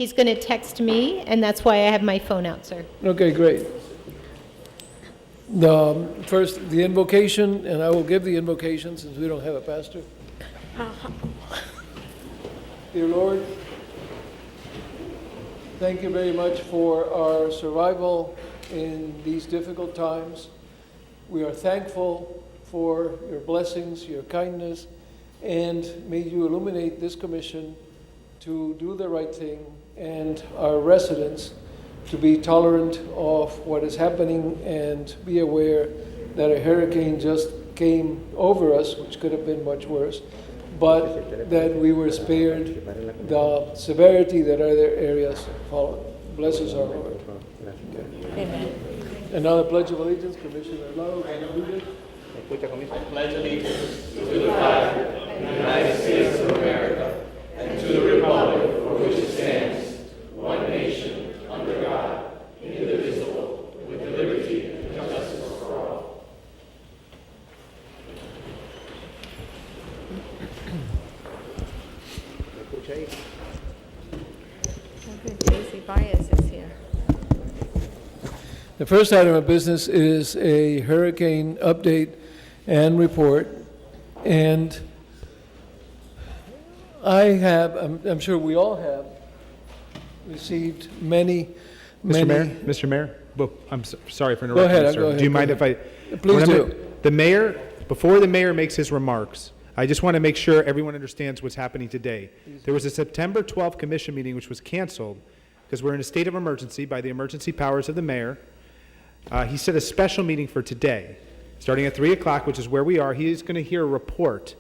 He's going to text me, and that's why I have my phone out, sir. Okay, great. First, the invocation, and I will give the invocation since we don't have a pastor. Dear Lord, thank you very much for our survival in these difficult times. We are thankful for your blessings, your kindness, and may you illuminate this commission to do the right thing and our residents to be tolerant of what is happening and be aware that a hurricane just came over us, which could have been much worse, but that we were spared the severity that other areas followed. Bless us, our Lord. Amen. And now the Pledge of Allegiance, Commissioner Lau, read it. I pledge allegiance to the flag of the United States of America and to the republic for which it stands, one nation, under God, indivisible, with liberty and justice for all. Daisy Bias is here. The first item of business is a hurricane update and report. And I have, I'm sure we all have, received many. Mr. Mayor, well, sorry for interrupting. Go ahead, sir. go ahead. Do you mind if I? Please do. The mayor, before the mayor makes his remarks, I just want to make sure everyone understands what's happening today. There was a September 12th commission meeting which was canceled because we're in a state of emergency by the emergency powers of the mayor. He set a special meeting for today, starting at 3 o'clock, which is where we are. He is going to hear a report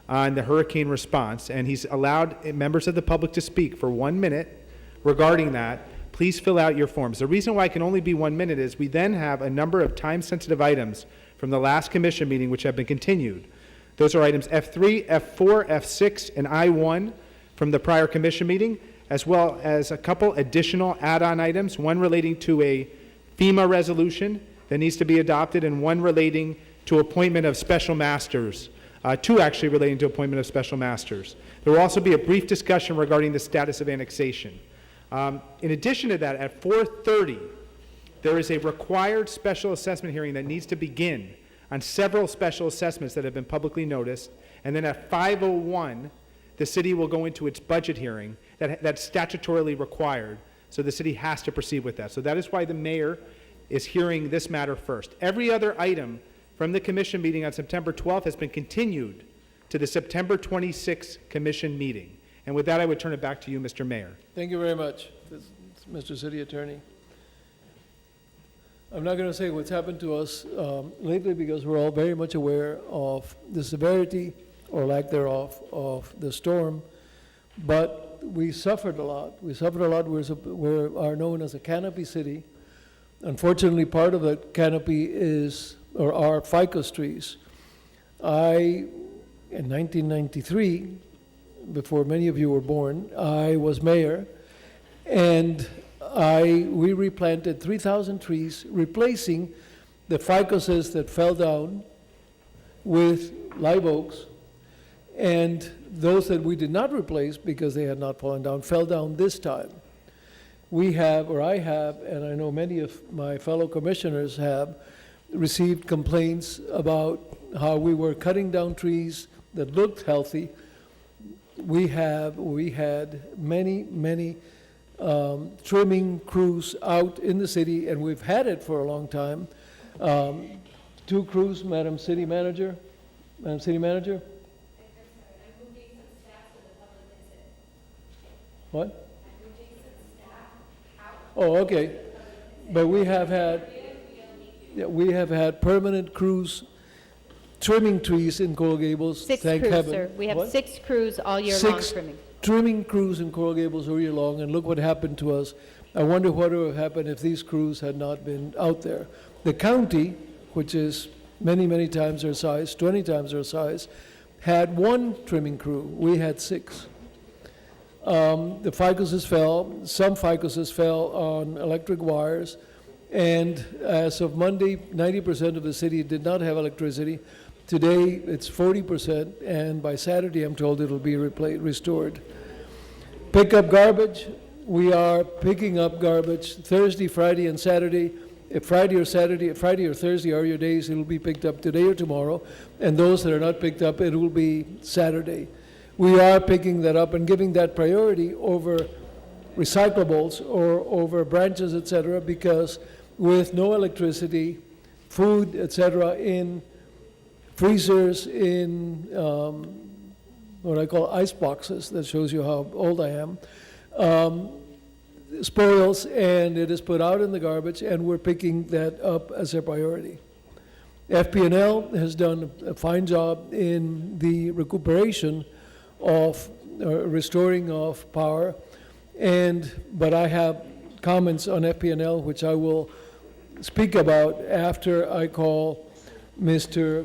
on the hurricane response, and he's allowed members of the public to speak for 1 minute regarding that. Please fill out your forms. The reason why it can only be 1 minute is we then have a number of time-sensitive items from the last commission meeting which have been continued. Those are items F3, F4, F6, and I1 from the prior commission meeting, as well as a couple additional add-on items, one relating to a FEMA resolution that needs to be adopted, and one relating to appointment of special masters, two actually relating to appointment of special masters. There will also be a brief discussion regarding the status of annexation. In addition to that, at 4:30, there is a required special assessment hearing that needs to begin on several special assessments that have been publicly noticed, and then at 5:01, the city will go into its budget hearing that's statutorily required, so the city has to proceed with that. So that is why the mayor is hearing this matter first. Every other item from the commission meeting on September 12th has been continued to the September 26th commission meeting. And with that, I would turn it back to you, Mr. Mayor. Thank you very much, Mr. City Attorney. I'm not going to say what's happened to us lately because we're all very much aware of the severity or lack thereof of the storm, but we suffered a lot. We suffered a lot. We are known as a canopy city. Unfortunately, part of that canopy are ficus trees. In 1993, before many of you were born, I was mayor, and we replanted 3,000 trees, replacing the ficuses that fell down with live oaks, and those that we did not replace because they had not fallen down fell down this time. We have, or I have, and I know many of my fellow commissioners have, received complaints about how we were cutting down trees that looked healthy. We had many trimming crews out in the city, and we've had it for a long time. 2 crews, Madam City Manager. What? Oh, okay. But we have had permanent crews trimming trees in Coral Gables. 6 thank crews, heaven. sir. We have What? 6 crews all year 6 long trimming. trimming crews in Coral Gables all year long, and look what happened to us. I wonder what would have happened if these crews had not been out there. The county, which is many, many times our size, 20 times our size, had 1 trimming crew. We had 6. The ficuses fell. Some ficuses fell on electric wires, and as of Monday, 90% of the city did not have electricity. Today, it's 40%, and by Saturday, I'm told it'll be restored. Pick up garbage. we are picking up garbage Thursday, Friday, and Saturday. If Friday or Thursday are your days, it'll be picked up today or tomorrow. And those that are not picked up, it will be Saturday. We are picking that up and giving that priority over recyclables or over branches, etc., because with no electricity, food, etc., in freezers, in what I call ice boxes, that shows you how old I am, spoils, and it is put out in the garbage, and we're picking that up as a priority. FP&L has done a fine job in the recuperation of restoring of power, but I have comments on FP&L which I will speak about after I call Mr.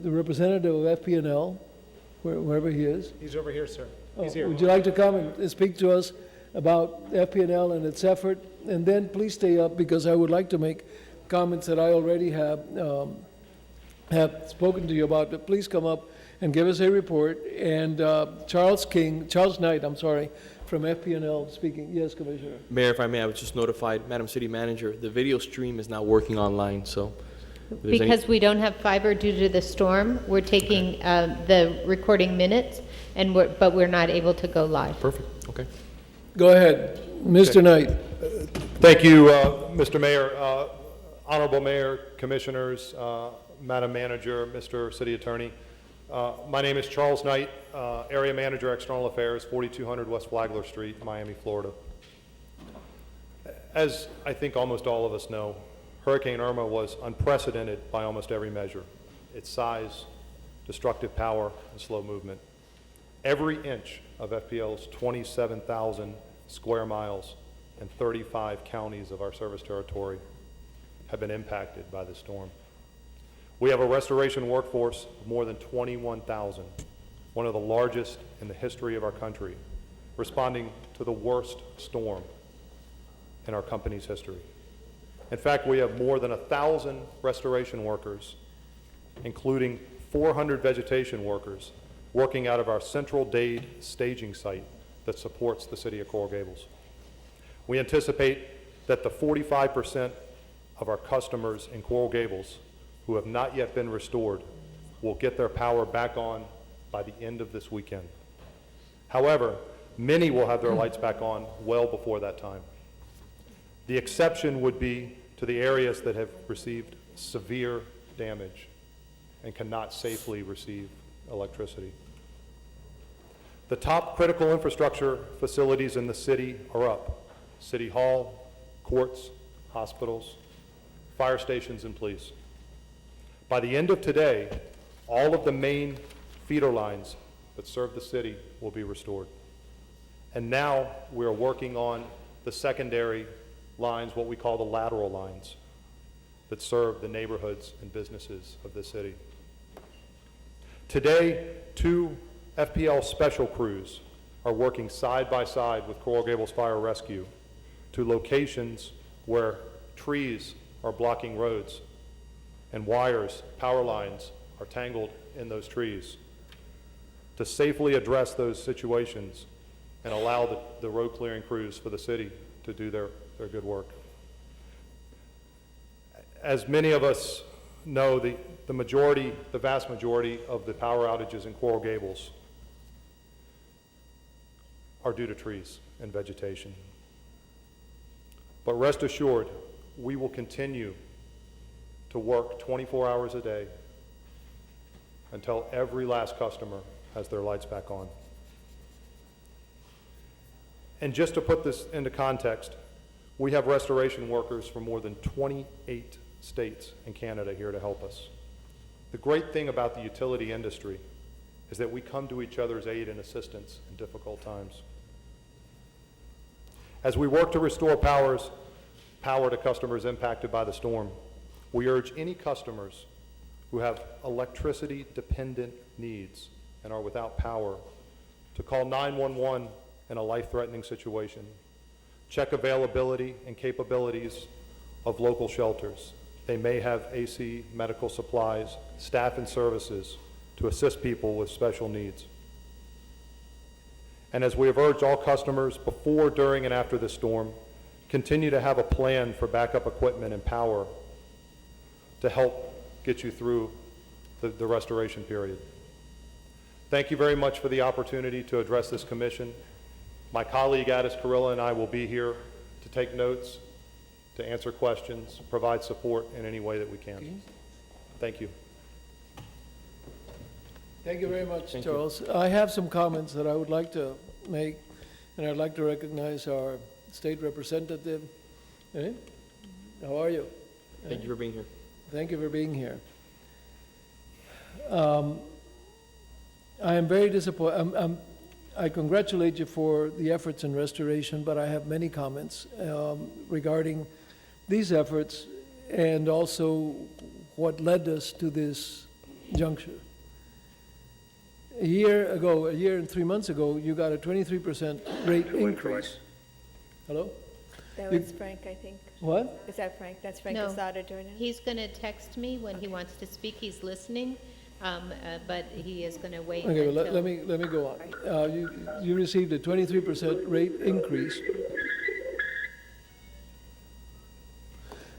The representative of FP&L, wherever he is. He's over here, sir. Oh, He's here. would you like to come and speak to us about FP&L and its effort? And then please stay up, because I would like to make comments that I already have spoken to you about. But please come up and give us a report. And Charles Knight, from FP&L speaking. Yes, Commissioner. Mayor, if I may, I was just notified, Madam City Manager, the video stream is not working online, so. if there's any- Because we don't have fiber due to the storm, we're taking the recording minutes, but we're not able to go live. Perfect, okay. Go ahead, Mr. Knight. Thank you, Mr. Mayor, Honorable Mayor, Commissioners, Madam Manager, Mr. City Attorney. My name is Charles Knight, Area Manager, External Affairs, 4200 West Flagler Street, Miami, Florida. As I think almost all of us know, Hurricane Irma was unprecedented by almost every measure. Its size, destructive power, and slow movement. Every inch of FPL's 27,000 square miles and 35 counties of our service territory have been impacted by this storm. We have a restoration workforce of more than 21,000, one of the largest in the history of our country, responding to the worst storm in our company's history. In fact, we have more than 1,000 restoration workers, including 400 vegetation workers, working out of our Central Dade staging site that supports the city of Coral Gables. We anticipate that the 45% of our customers in Coral Gables who have not yet been restored will get their power back on by the end of this weekend. However, many will have their lights back on well before that time. The exception would be to the areas that have received severe damage and cannot safely receive electricity. The top critical infrastructure facilities in the city are up: City Hall, courts, hospitals, fire stations, and police. By the end of today, all of the main feeder lines that serve the city will be restored. And now we are working on the secondary lines, what we call the lateral lines, that serve the neighborhoods and businesses of the city. Today, 2 FPL special crews are working side by side with Coral Gables Fire Rescue to locations where trees are blocking roads and wires, power lines are tangled in those trees, to safely address those situations and allow the road clearing crews for the city to do their good work. As many of us know, the vast majority of the power outages in Coral Gables are due to trees and vegetation. But rest assured, we will continue to work 24 hours a day until every last customer has their lights back on. And just to put this into context, we have restoration workers from more than 28 states in Canada here to help us. The great thing about the utility industry is that we come to each other's aid and assistance in difficult times. As we work to restore power to customers impacted by the storm, we urge any customers who have electricity-dependent needs and are without power to call 911 in a life-threatening situation. Check availability and capabilities of local shelters. They may have AC, medical supplies, staff and services to assist people with special needs. And as we have urged all customers before, during, and after this storm, continue to have a plan for backup equipment and power to help get you through the restoration period. Thank you very much for the opportunity to address this commission. My colleague Addis Carrilla and I will be here to take notes, to answer questions, provide support in any way that we can. Thank you. Thank you very much, Thank you. Charles. I have some comments that I would like to make, and I'd like to recognize our state representative. Eh? How are you? Thank you for being here. Thank you for being here. I am very disappointed. I congratulate you for the efforts in restoration, but I have many comments regarding these efforts and also what led us to this juncture. A year and 3 months ago, you got a 23% rate increase. Hello? That You- was Frank, I think. What? Is that Frank? That's Frank No. Asada doing it? He's going to text me when he wants to speak. He's listening, but he is going to wait Okay, well, until... let me go on. You received a 23% rate increase.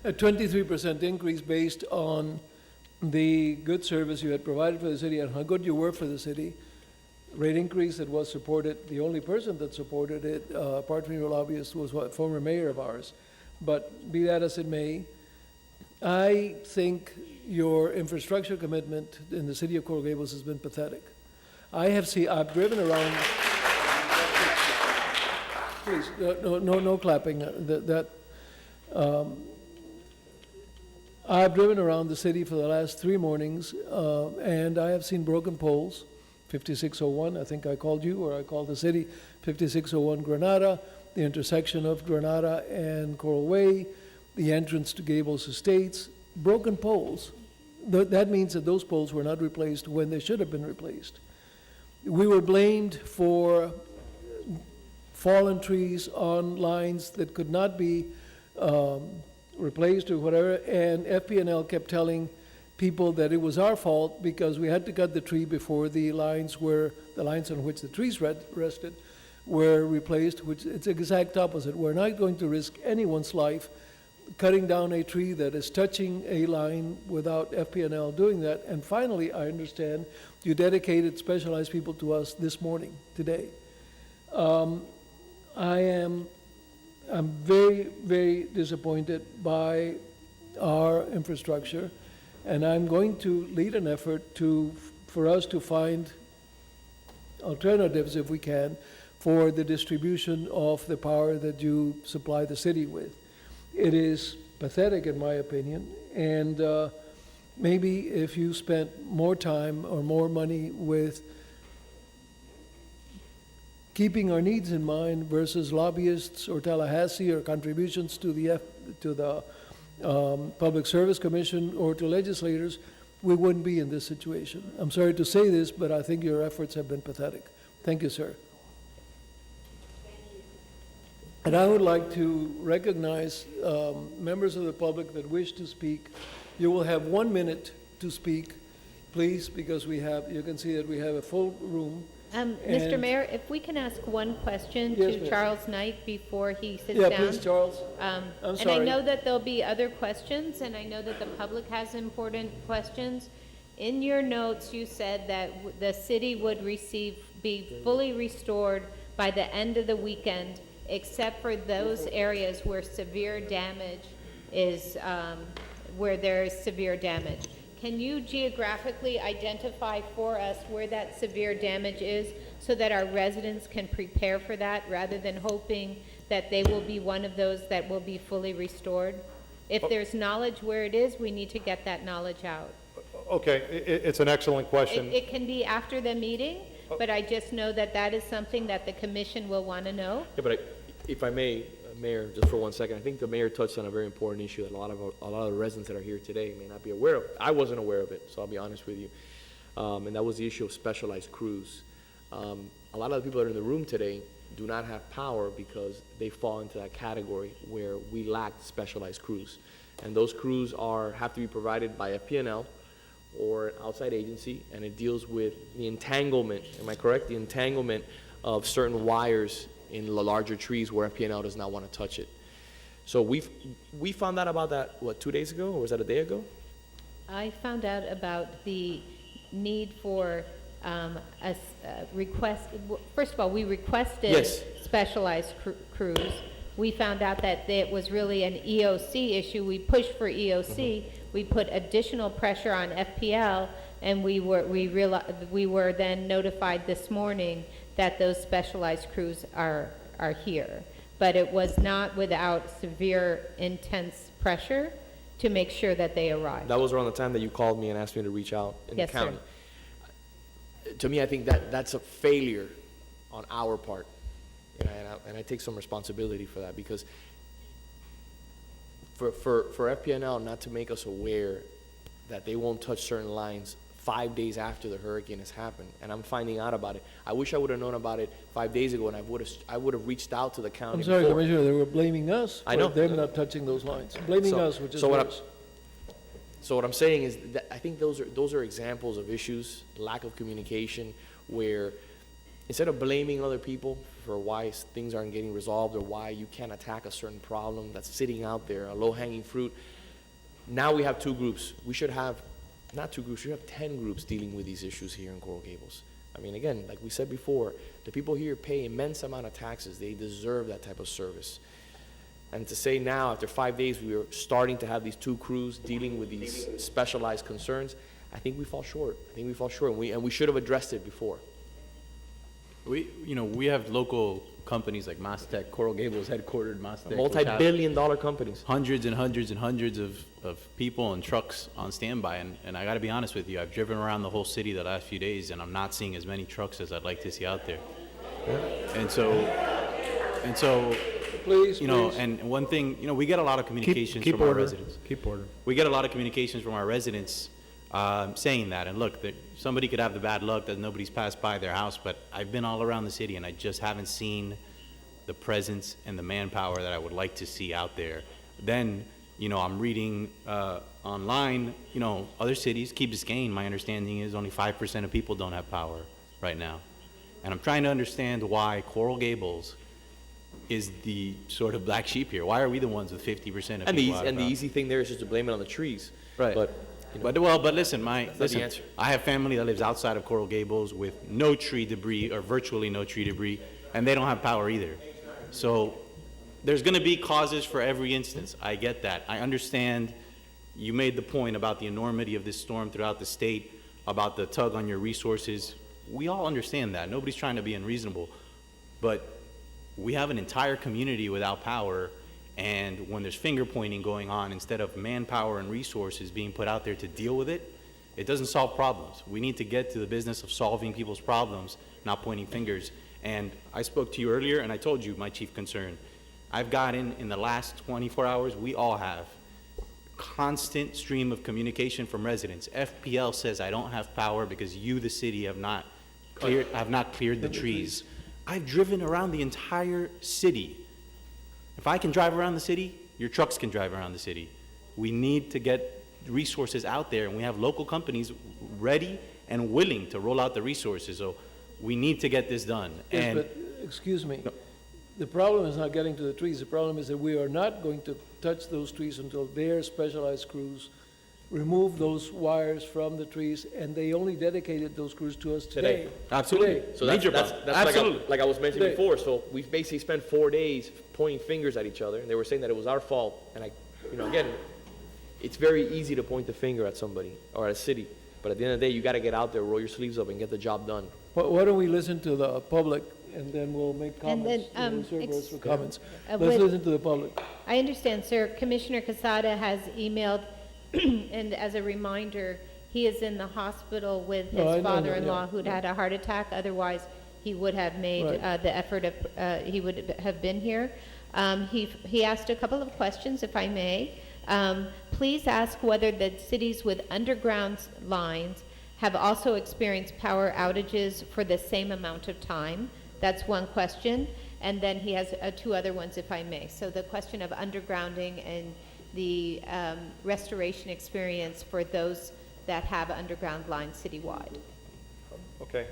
A 23% increase based on the good service you had provided for the city and how good you were for the city. Rate increase that was supported, the only person that supported it, apart from your lobbyist, was a former mayor of ours. But be that as it may, I think your infrastructure commitment in the city of Coral Gables has been pathetic. I've driven around, please, no clapping. I've driven around the city for the last 3 mornings, and I have seen broken poles, 5601, I think I called you, or I called the city, 5601 Granada, the intersection of Granada and Coral Way, the entrance to Gables Estates, broken poles. That means that those poles were not replaced when they should have been replaced. We were blamed for fallen trees on lines that could not be replaced or whatever, and FP&L kept telling people that it was our fault because we had to cut the tree before the lines on which the trees rested were replaced, which it's the exact opposite. We're not going to risk anyone's life cutting down a tree that is touching a line without FP&L doing that. And finally, I understand you dedicated specialized people to us this morning, today. I'm very, very disappointed by our infrastructure, and I'm going to lead an effort for us to find alternatives, if we can, for the distribution of the power that you supply the city with. It is pathetic, in my opinion, and maybe if you spent more time or more money with keeping our needs in mind versus lobbyists or Tallahassee or contributions to the Public Service Commission or to legislators, we wouldn't be in this situation. I'm sorry to say this, but I think your efforts have been pathetic. Thank you, sir. And I would like to recognize members of the public that wish to speak. You will have 1 minute to speak, please, because you can see that we have a full room. Mr. And- Mayor, if we can ask one question Yes, to miss. Charles Knight before he sits Yeah, down. please, Charles. And I sorry. know that there'll be other questions, and I know that the public has important questions. In your notes, you said that the city would be fully restored by the end of the weekend, except for those areas where severe damage is, where there is severe damage. Can you geographically identify for us where that severe damage is so that our residents can prepare for that rather than hoping that they will be one of those that will be fully restored? If there's knowledge where it is, we need to get that knowledge out. Okay, it's an excellent question. It can be after the meeting, but I just know that that is something that the commission will want to know. Yeah, but if I may, Mayor, just for 1 second, I think the mayor touched on a very important issue that a lot of the residents that are here today may not be aware of. I wasn't aware of it, so I'll be honest with you. And that was the issue of specialized crews. A lot of the people that are in the room today do not have power because they fall into that category where we lack specialized crews. And those crews have to be provided by FP&L or an outside agency, and it deals with the entanglement, am I correct? The entanglement of certain wires in the larger trees where FPNL does not want to touch it. So we found out about that, what, 2 days ago, or was that a day ago? I found out about the need for request, first of all, we requested Yes. specialized crews. We found out that it was really an EOC issue. We pushed for EOC. We put additional pressure on FPL, and we were then notified this morning that those specialized crews are here. But it was not without severe, intense pressure to make sure that they arrived. That was around the time that you called me and asked me to reach out in Yes, the sir. county. To me, I think that's a failure on our part. And I take some responsibility for that, because for FPNL not to make us aware that they won't touch certain lines 5 days after the hurricane has happened, and I'm finding out about it. I wish I would have known about it 5 days ago, and I would have reached out to the county I'm sorry, before. Commissioner, they were blaming us I for know. them not touching those lines. Blaming So- us, which is so what worse. So what I'm saying is that I think those are examples of issues, lack of communication, where instead of blaming other people for why things aren't getting resolved or why you can't attack a certain problem that's sitting out there, a low-hanging fruit, now we have two groups. We should have, not two groups, we should have 10 groups dealing with these issues here in Coral Gables. I mean, again, like we said before, the people here pay immense amount of taxes. They deserve that type of service. And to say now, after 5 days, we are starting to have these two crews dealing with these specialized concerns, I think we fall short. And we should have addressed it before. We have local companies like Mastech, Coral Gables headquartered Mastech, which have Multi-billion-dollar companies. hundreds and hundreds and hundreds of people and trucks on standby. And I got to be honest with you, I've driven around the whole city the last few days, and I'm not seeing as many trucks as I'd like to see out there. And so, Please, please. and one thing, we get a lot of communications Keep from our order. residents. Keep order. We get a lot of communications from our residents saying that. And look, somebody could have the bad luck that nobody's passed by their house, but I've been all around the city and I just haven't seen the presence and the manpower that I would like to see out there. Then, I'm reading online, other cities, Key Biscayne, my understanding is only 5% of people don't have power right now. And I'm trying to understand why Coral Gables is the sort of black sheep here. Why are we the ones with 50% of And people the easy thing there is just to blame it on the trees. Right. But, But listen, not the answer. I have family that lives outside of Coral Gables with no tree debris or virtually no tree debris, and they don't have power either. So there's going to be causes for every instance. I get that. I understand you made the point about the enormity of this storm throughout the state, about the tug on your resources. We all understand that. Nobody's trying to be unreasonable. But we have an entire community without power, and when there's finger pointing going on, instead of manpower and resources being put out there to deal with it, it doesn't solve problems. We need to get to the business of solving people's problems, not pointing fingers. And I spoke to you earlier, and I told you my chief concern. I've gotten, in the last 24 hours, we all have, constant stream of communication from residents. FPL says I don't have power because you, the city, have not cleared the trees. I've driven around the entire city. If I can drive around the city, your trucks can drive around the city. We need to get resources out there, and we have local companies ready and willing to roll out the resources. So we need to get this done. Yes, And but, excuse me, the problem is not getting to the trees. The problem is that we are not going to touch those trees until their specialized crews remove those wires from the trees, and they only dedicated those crews to us today. absolutely. Today. So that's Major that's problem. like Absolutely. I was mentioning Today. before. So we've basically spent 4 days pointing fingers at each other, and they were saying that it was our fault. And again, it's very easy to point the finger at somebody or at a city, but at the end of the day, you got to get out there, roll your sleeves up, and get the job done. Why don't we listen to the public, and then we'll make And then, comments. We'll reserve us for comments. with- Let's listen to the public. I understand, sir. Commissioner Casada has emailed, and as a reminder, he is in the hospital with No, I know, his yeah, father-in-law who'd had a heart attack. Otherwise, he would have made Right. the effort of, he would have been here. He asked a couple of questions, if I may. Please ask whether the cities with underground lines have also experienced power outages for the same amount of time. That's one question. And then he has two other ones, if I may. So the question of undergrounding and the restoration experience for those that have underground lines citywide. Okay.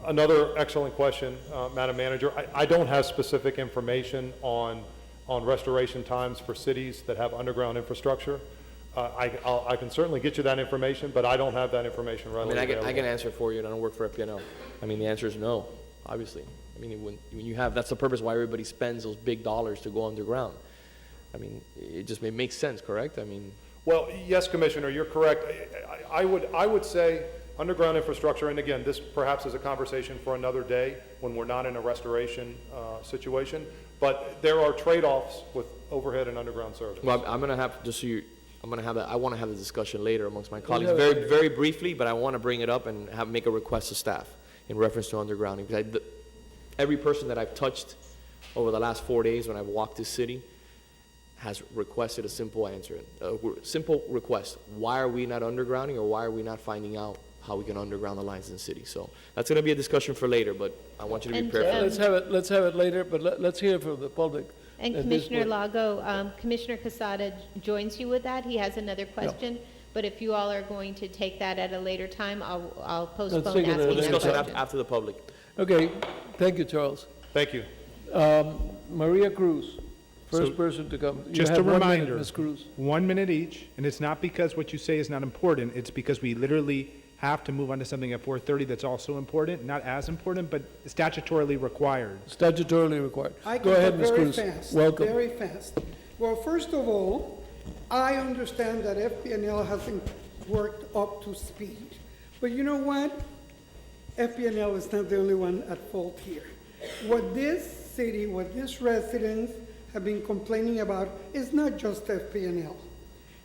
Another excellent question, Madam Manager. I don't have specific information on restoration times for cities that have underground infrastructure. I can certainly get you that information, but I don't have that information I readily mean, available. I can answer for you, and I don't work for FPNL. I mean, the answer is no, obviously. I mean, when you have, that's the purpose why everybody spends those big dollars to go underground. I mean, it just makes sense, correct? I mean, Well, yes, Commissioner, you're correct. I would say underground infrastructure, and again, this perhaps is a conversation for another day when we're not in a restoration situation, but there are trade-offs with overhead and underground service. well, I'm gonna have, just so you, I'm gonna have that, I wanna have the discussion later amongst my colleagues, have it very, later. very briefly, but I wanna bring it up and make a request to staff in reference to undergrounding, because every person that I've touched over the last 4 days when I've walked this city has requested a simple answer, simple request. Why are we not undergrounding, or why are we not finding out how we can underground the lines in the city? So that's gonna be a discussion for later, but I want you to be And, prepared. Let's have it later, but let's hear from the public. And at this Commissioner point. Lago, Commissioner Casada joins you with that. He has another question. But if you all are going to take that at a later time, I'll postpone take it at a asking We'll that later discuss it question. after the public. Okay, thank you, Charles. Thank you. Maria Cruz, first So, person to come. You just have a 1 minute, reminder. Ms. Cruz. 1 minute each, and it's not because what you say is not important, it's because we literally have to move on to something at 4:30 that's also important, not as important, but statutorily required. Statutorily required. I Go can ahead, go Ms. very Cruz. fast. Welcome. Very fast. Well, first of all, I understand that FPNL hasn't worked up to speed. But you know what? FPNL is not the only one at fault here. What this city, what these residents have been complaining about is not just FPNL.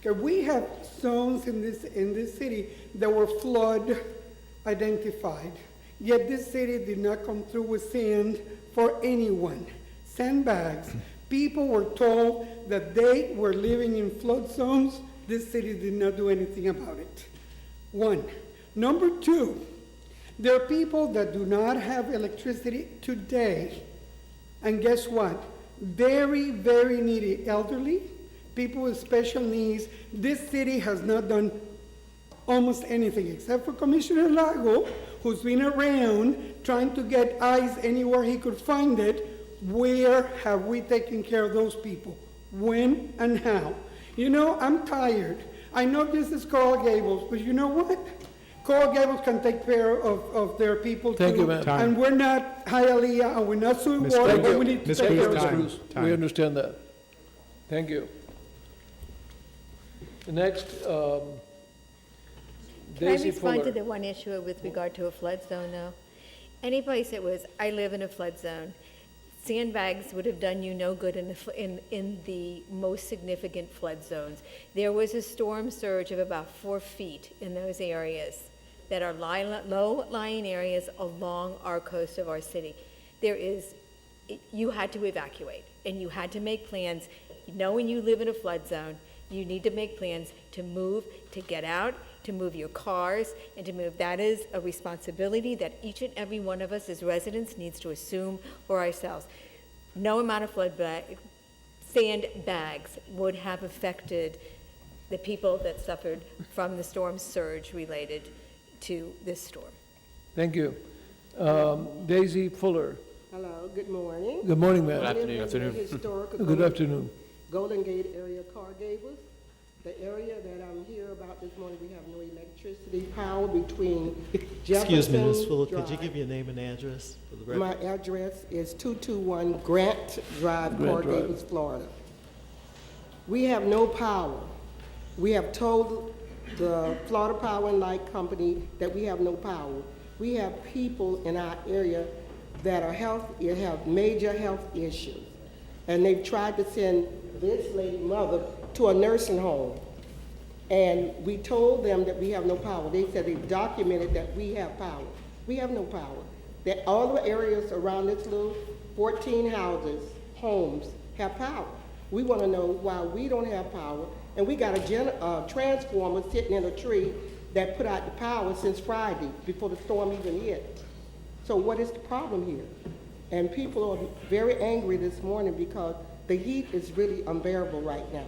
Okay, we have zones in this city that were flood identified, yet this city did not come through with sand for anyone. Sandbags. People were told that they were living in flood zones. This city did not do anything about it. One. Number two, there are people that do not have electricity today. And guess what? Very, very needy elderly, people with special needs. This city has not done almost anything except for Commissioner Lago, who's been around trying to get ice anywhere he could find it. Where have we taken care of those people? When and how? You know, I'm tired. I know this is Coral Gables, but you know what? Coral Gables can take care of their people too. Thank you, ma'am. Time. And we're not Hialeah, and we're not Sweetwater, Thank but you. we need to Ms. take Thank care you, of Ms. them. Cruz. Time. We understand that. Thank you. The next, Can I Daisy respond to Fuller. the one issue with regard to a flood zone, though? Any place it was, I live in a flood zone. Sandbags would have done you no good in the most significant flood zones. There was a storm surge of about 4 feet in those areas that are low-lying areas along our coast of our city. You had to evacuate, and you had to make plans. Knowing you live in a flood zone, you need to make plans to move, to get out, to move your cars, and to move. That is a responsibility that each and every one of us as residents needs to assume for ourselves. No amount of sandbags would have affected the people that suffered from the storm surge related to this storm. Thank you. Daisy Fuller. Hello, good morning. Good morning, ma'am. I live in the afternoon. historical Good afternoon. Golden Gate area, Coral Gables. The area that I'm here about this morning, we have no electricity power between Excuse me, Ms. Jefferson Fuller, could you Drive. give your name and address for the record? My address is 221 Grant Drive, Grant Coral Drive. Gables, Florida. We have no power. We have told the Florida Power and Light Company that we have no power. We have people in our area that have major health issues. And they've tried to send this lady mother to a nursing home. And we told them that we have no power. They said they've documented that we have power. We have no power. That all the areas around this little 14 houses, homes, have power. We want to know why we don't have power. And we got a transformer sitting in a tree that put out the power since Friday, before the storm even hit. So what is the problem here? And people are very angry this morning because the heat is really unbearable right now.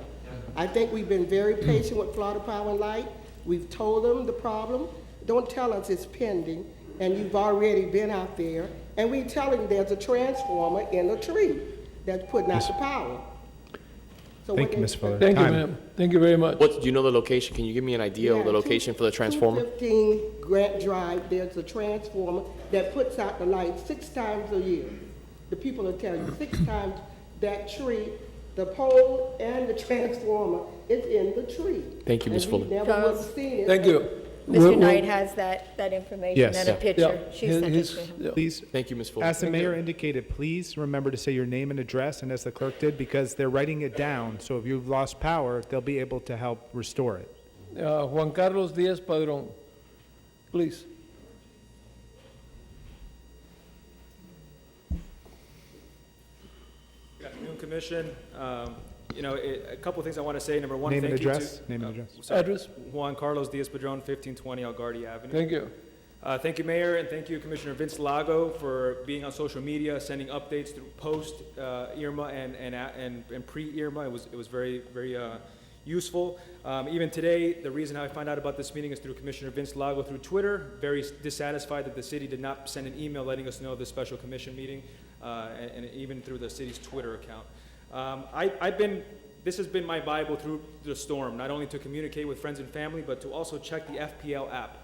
I think we've been very patient with Florida Power and Light. We've told them the problem. Don't tell us it's pending. and you've already been out there, and we telling there's a transformer in a tree that's putting out the power. So what Thank you, they Ms. Fuller. Thank you, Time. ma'am. Thank you very much. What, do you know the location? Can you give me an idea of the Yeah, location for the transformer? 215 Grant Drive, there's a transformer that puts out the light 6 times a year. The people are telling you 6 times that tree, the pole and the transformer is in the tree. Thank you, Ms. And we Fuller. never would have seen it. Thank you. Mr. Knight has that information Yes. and a Yeah. picture. She sent it His- to him. yeah. Please, Thank you, Ms. Fuller. as the mayor indicated, please remember to say your name and address, and as the clerk did, because they're writing it down, so if you've lost power, they'll be able to help restore it. Juan Carlos Díaz Padrón, please. Good afternoon, Commission. A couple of things I want to say. Number one, Name and thank you address. to... Name and address. sorry. Address. Juan Carlos Diaz-Padrón, 1520 Algardi Avenue. Thank you. Thank you, Mayor, and thank you, Commissioner Vince Lago, for being on social media, sending updates through post Irma and pre-Irma. It was very, very useful. Even today, the reason how I found out about this meeting is through Commissioner Vince Lago through Twitter. Very dissatisfied that the city did not send an email letting us know of the special commission meeting, and even through the city's Twitter account. This has been my Bible through the storm, not only to communicate with friends and family, but to also check the FPL app.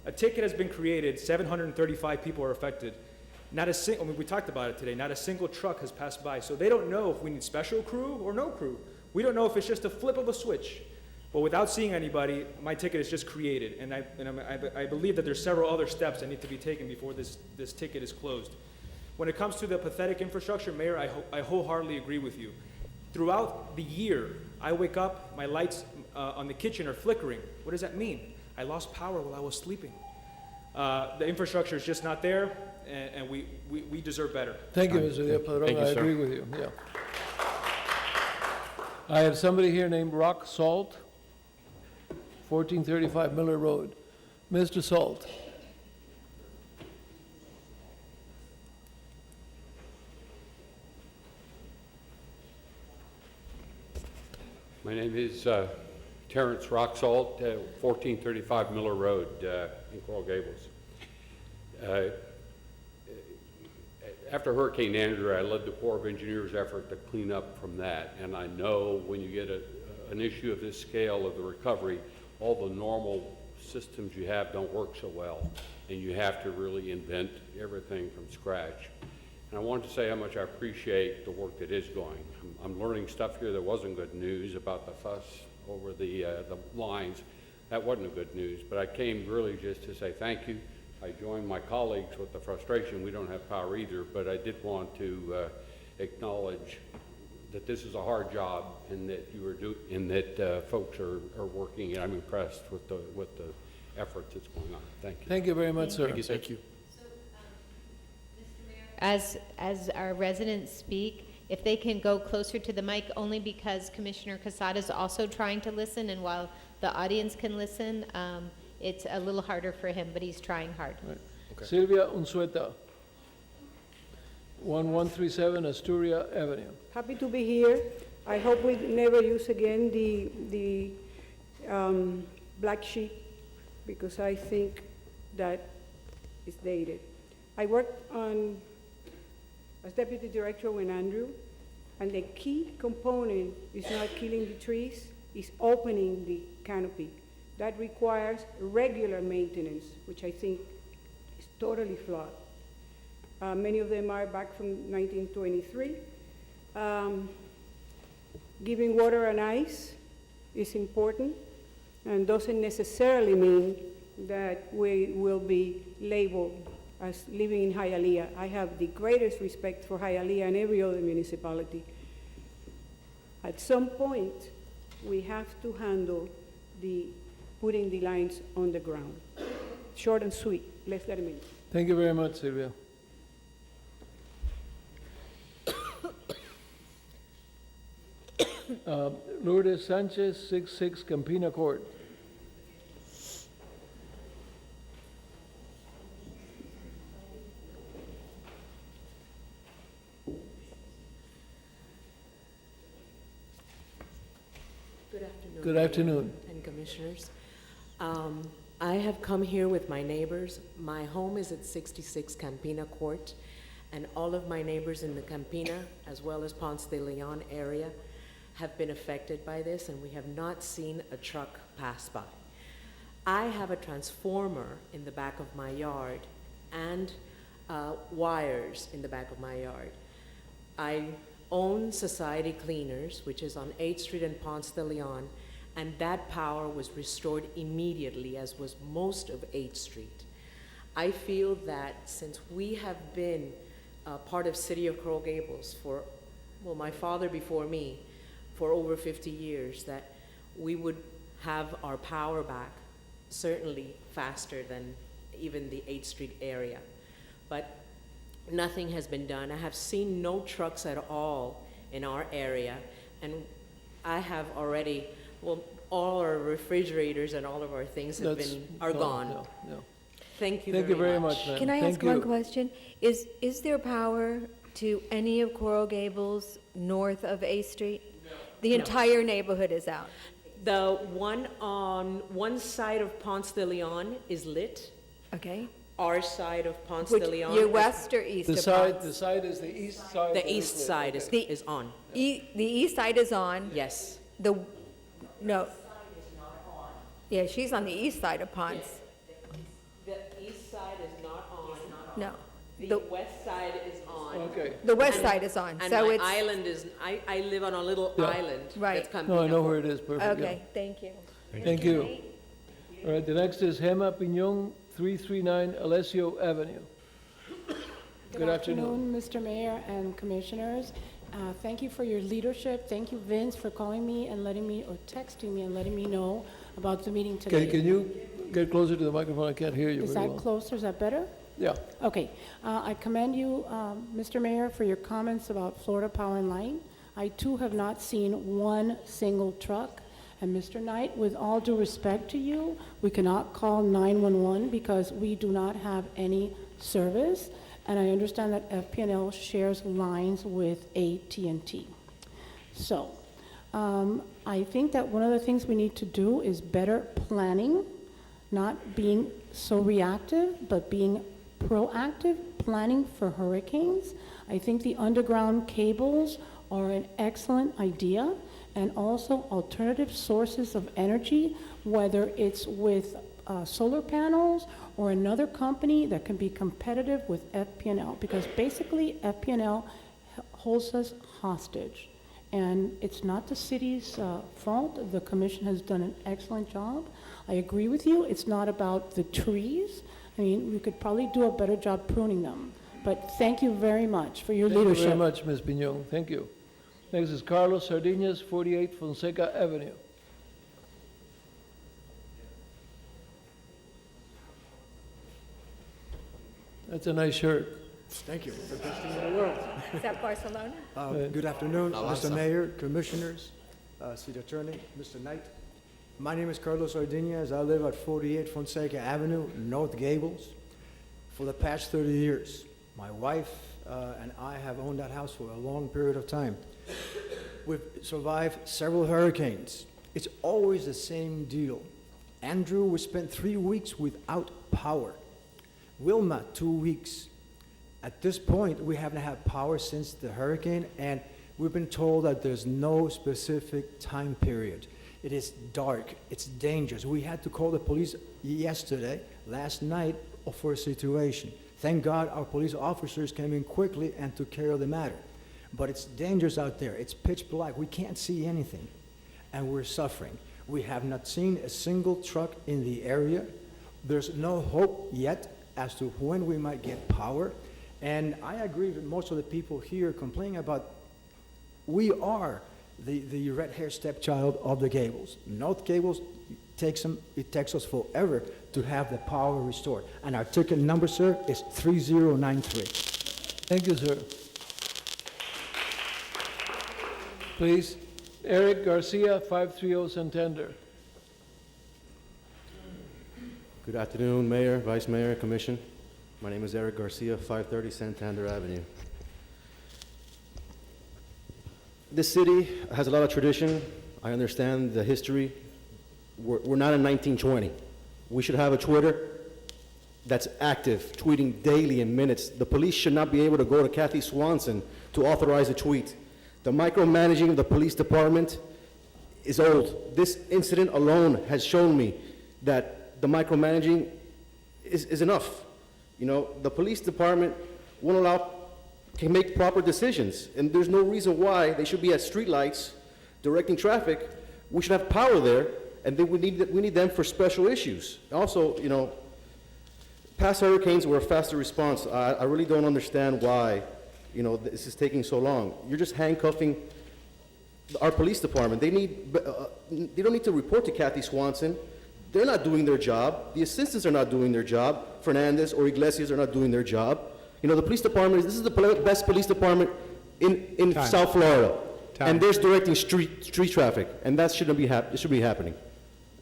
A ticket has been created, 735 people are affected. We talked about it today, not a single truck has passed by, so they don't know if we need special crew or no crew. We don't know if it's just a flip of a switch. But without seeing anybody, my ticket is just created, and I believe that there's several other steps that need to be taken before this ticket is closed. When it comes to the pathetic infrastructure, Mayor, I wholeheartedly agree with you. Throughout the year, I wake up, my lights on the kitchen are flickering. What does that mean? I lost power while I was sleeping. The infrastructure is just not there, and we deserve better. Thank you, Mr. Díaz Padrón. Thank you, I sir. agree with you, yeah. I have somebody here named Rock Salt, 1435 Miller Road. Mr. Salt. My name is Terrence Rocksalt, 1435 Miller Road in Coral Gables. After Hurricane Andrew, I led the Corps of Engineers effort to clean up from that, and I know when you get an issue of this scale of the recovery, all the normal systems you have don't work so well, and you have to really invent everything from scratch. And I wanted to say how much I appreciate the work that is going. I'm learning stuff here that wasn't good news about the fuss over the lines. That wasn't good news, but I came really just to say thank you. I joined my colleagues with the frustration. We don't have power either, but I did want to acknowledge that this is a hard job and that folks are working, and I'm impressed with the effort that's going on. Thank you. Thank you very much, sir. Thank you, thank you. As our residents speak, if they can go closer to the mic, only because Commissioner Casada is also trying to listen, and while the audience can listen, it's a little harder for him, but he's trying hard. Okay. Silvia Unzueta, 1137 Astoria Avenue. Happy to be here. I hope we never use again the black sheet, because I think that is dated. I worked as deputy director with Andrew, and the key component is not killing the trees, is opening the canopy. That requires regular maintenance, which I think is totally flawed. Many of them are back from 1923. Giving water and ice is important, and doesn't necessarily mean that we will be labeled as living in Hialeah. I have the greatest respect for Hialeah and every other municipality. At some point, we have to handle putting the lines on the ground. Short and sweet, less than a minute. Thank you very much, Silvia. Lourdes Sanchez, 66 Campina Court. Good afternoon. Good afternoon. Mayor and Commissioners. I have come here with my neighbors. My home is at 66 Campina Court, and all of my neighbors in the Campina, as well as Ponce de Leon area, have been affected by this, and we have not seen a truck pass by. I have a transformer in the back of my yard and wires in the back of my yard. I own Society Cleaners, which is on 8th Street and Ponce de Leon, and that power was restored immediately, as was most of 8th Street. I feel that since we have been part of City of Coral Gables for, well, my father before me, for over 50 years, that we would have our power back, certainly faster than even the 8th Street area. But nothing has been done. I have seen no trucks at all in our area, and I have already, well, all our refrigerators and all of our things are gone. No. Thank you Thank you very much, ma'am. Can I Thank ask one you. question? Is there power to any of Coral Gables north of 8th Street? No. The entire neighborhood is out? The one on one side of Ponce de Leon is lit. Okay. Our side of Ponce Which, de Leon. your west or east The of side, Ponce? the side is the east side. The east side is on. The east side is on? Yes. No. Yeah, she's on the east side of Ponce. The east side is not on. No. The west side is on. Okay. The west side is on, And so my it's. island is, I live on a little Yeah. island. Right. That's No, I know Campina where Court. it is, perfect, yeah. Okay, thank you. Thank you. All right, the next is Gema Piñon, 339 Alessio Avenue. Good afternoon. Mr. Mayor and Commissioners. Thank you for your leadership. Thank you, Vince, for calling me and letting me, or texting me and letting me know about the meeting today. Can you get closer to the microphone? I can't hear you Is very that well. closer? Is that better? Yeah. Okay. I commend you, Mr. Mayor, for your comments about Florida Power and Light. I too have not seen one single truck. And Mr. Knight, with all due respect to you, we cannot call 911 because we do not have any service. And I understand that FPNL shares lines with AT&T. So I think that one of the things we need to do is better planning, not being so reactive, but being proactive, planning for hurricanes. I think the underground cables are an excellent idea, and also alternative sources of energy, whether it's with solar panels or another company that can be competitive with FPNL, because basically FPNL holds us hostage. And it's not the city's fault. The commission has done an excellent job. I agree with you. It's not about the trees. I mean, we could probably do a better job pruning them. But thank you very much for your leadership. Thank you very much, Ms. Piñon. Thank you. Next is Carlos Sardinas, 48 Fonseca Avenue. That's a nice shirt. Thank you. The best thing in the world. Is that Barcelona? Good afternoon, Mr. Mayor, Commissioners, City Attorney, Mr. Knight. My name is Carlos Sardinas. I live at 48 Fonseca Avenue, North Gables. For the past 30 years, my wife and I have owned that house for a long period of time. We've survived several hurricanes. It's always the same deal. Andrew, we spent 3 weeks without power. Wilma, 2 weeks. At this point, we haven't had power since the hurricane, and we've been told that there's no specific time period. It is dark, it's dangerous. We had to call the police yesterday, last night, for a situation. Thank God our police officers came in quickly and took care of the matter. But it's dangerous out there. It's pitch black. We can't see anything, and we're suffering. We have not seen a single truck in the area. There's no hope yet as to when we might get power. And I agree with most of the people here complaining about we are the red hair stepchild of the Gables. North Gables it takes us forever to have the power restored. And our ticket number, sir, is 3093. Thank you, sir. Please, Eric Garcia, 530 Santander. Good afternoon, Mayor, Vice Mayor, Commission. My name is Eric Garcia, 530 Santander Avenue. This city has a lot of tradition. I understand the history. We're not in 1920. We should have a Twitter that's active, tweeting daily in minutes. The police should not be able to go to Kathy Swanson to authorize a tweet. The micromanaging of the police department is old. This incident alone has shown me that the micromanaging is enough. You know, the police department can make proper decisions, and there's no reason why they should be at streetlights directing traffic. We should have power there, and then we need them for special issues. Also, you know, past hurricanes were a faster response. I really don't understand why, you know, this is taking so long. You're just handcuffing our police department. They don't need to report to Kathy Swanson. They're not doing their job. The assistants are not doing their job. Fernandez or Iglesias are not doing their job. You know, the police department, this is the best police department in South Florida. And they're directing street traffic, and that shouldn't be it should be happening.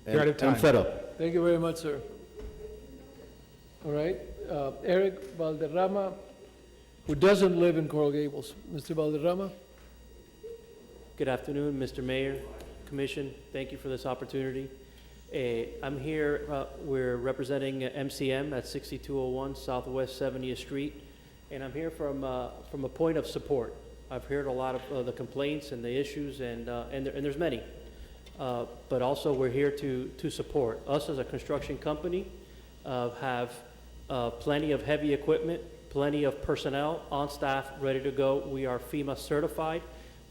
You're out of time. I'm fed up. Thank you very much, sir. All right, Eric Valderrama, who doesn't live in Coral Gables. Mr. Valderrama? Good afternoon, Mr. Mayor, Commission. Thank you for this opportunity. I'm here, we're representing MCM at 6201 Southwest 70th Street, and I'm here from a point of support. I've heard a lot of the complaints and the issues, and there's many. But also we're here to support. Us as a construction company have plenty of heavy equipment, plenty of personnel on staff ready to go. We are FEMA certified.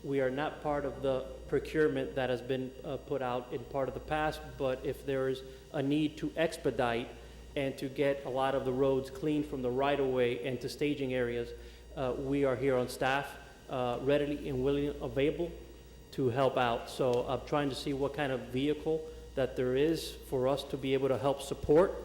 We are not part of the procurement that has been put out in part of the past, but if there is a need to expedite and to get a lot of the roads cleaned from the right-of-way and to staging areas, we are here on staff, readily and willing, available to help out. So I'm trying to see what kind of vehicle that there is for us to be able to help support.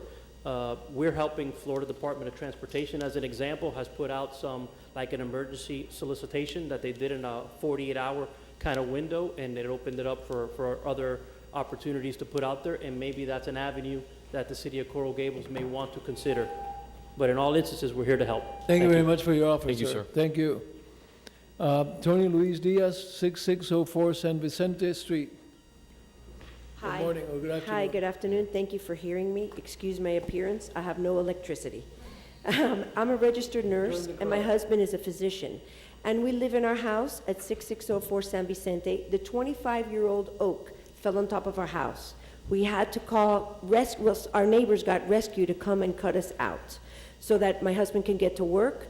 We're helping Florida Department of Transportation, as an example, has put out some, like an emergency solicitation that they did in a 48-hour kind of window, and it opened it up for other opportunities to put out there, and maybe that's an avenue that the city of Coral Gables may want to consider. But in all instances, we're here to help. Thank you very much for your offer, Thank you, sir. sir. Thank you. Tony Luis Diaz, 6604 San Vicente Street. Hi. Good morning or good afternoon. Hi, good afternoon. Thank you for hearing me. Excuse my appearance. I have no electricity. I'm a registered nurse, and my husband is a physician. And we live in our house at 6604 San Vicente. The 25-year-old oak fell on top of our house. We had to call, our neighbors got rescue to come and cut us out so that my husband can get to work.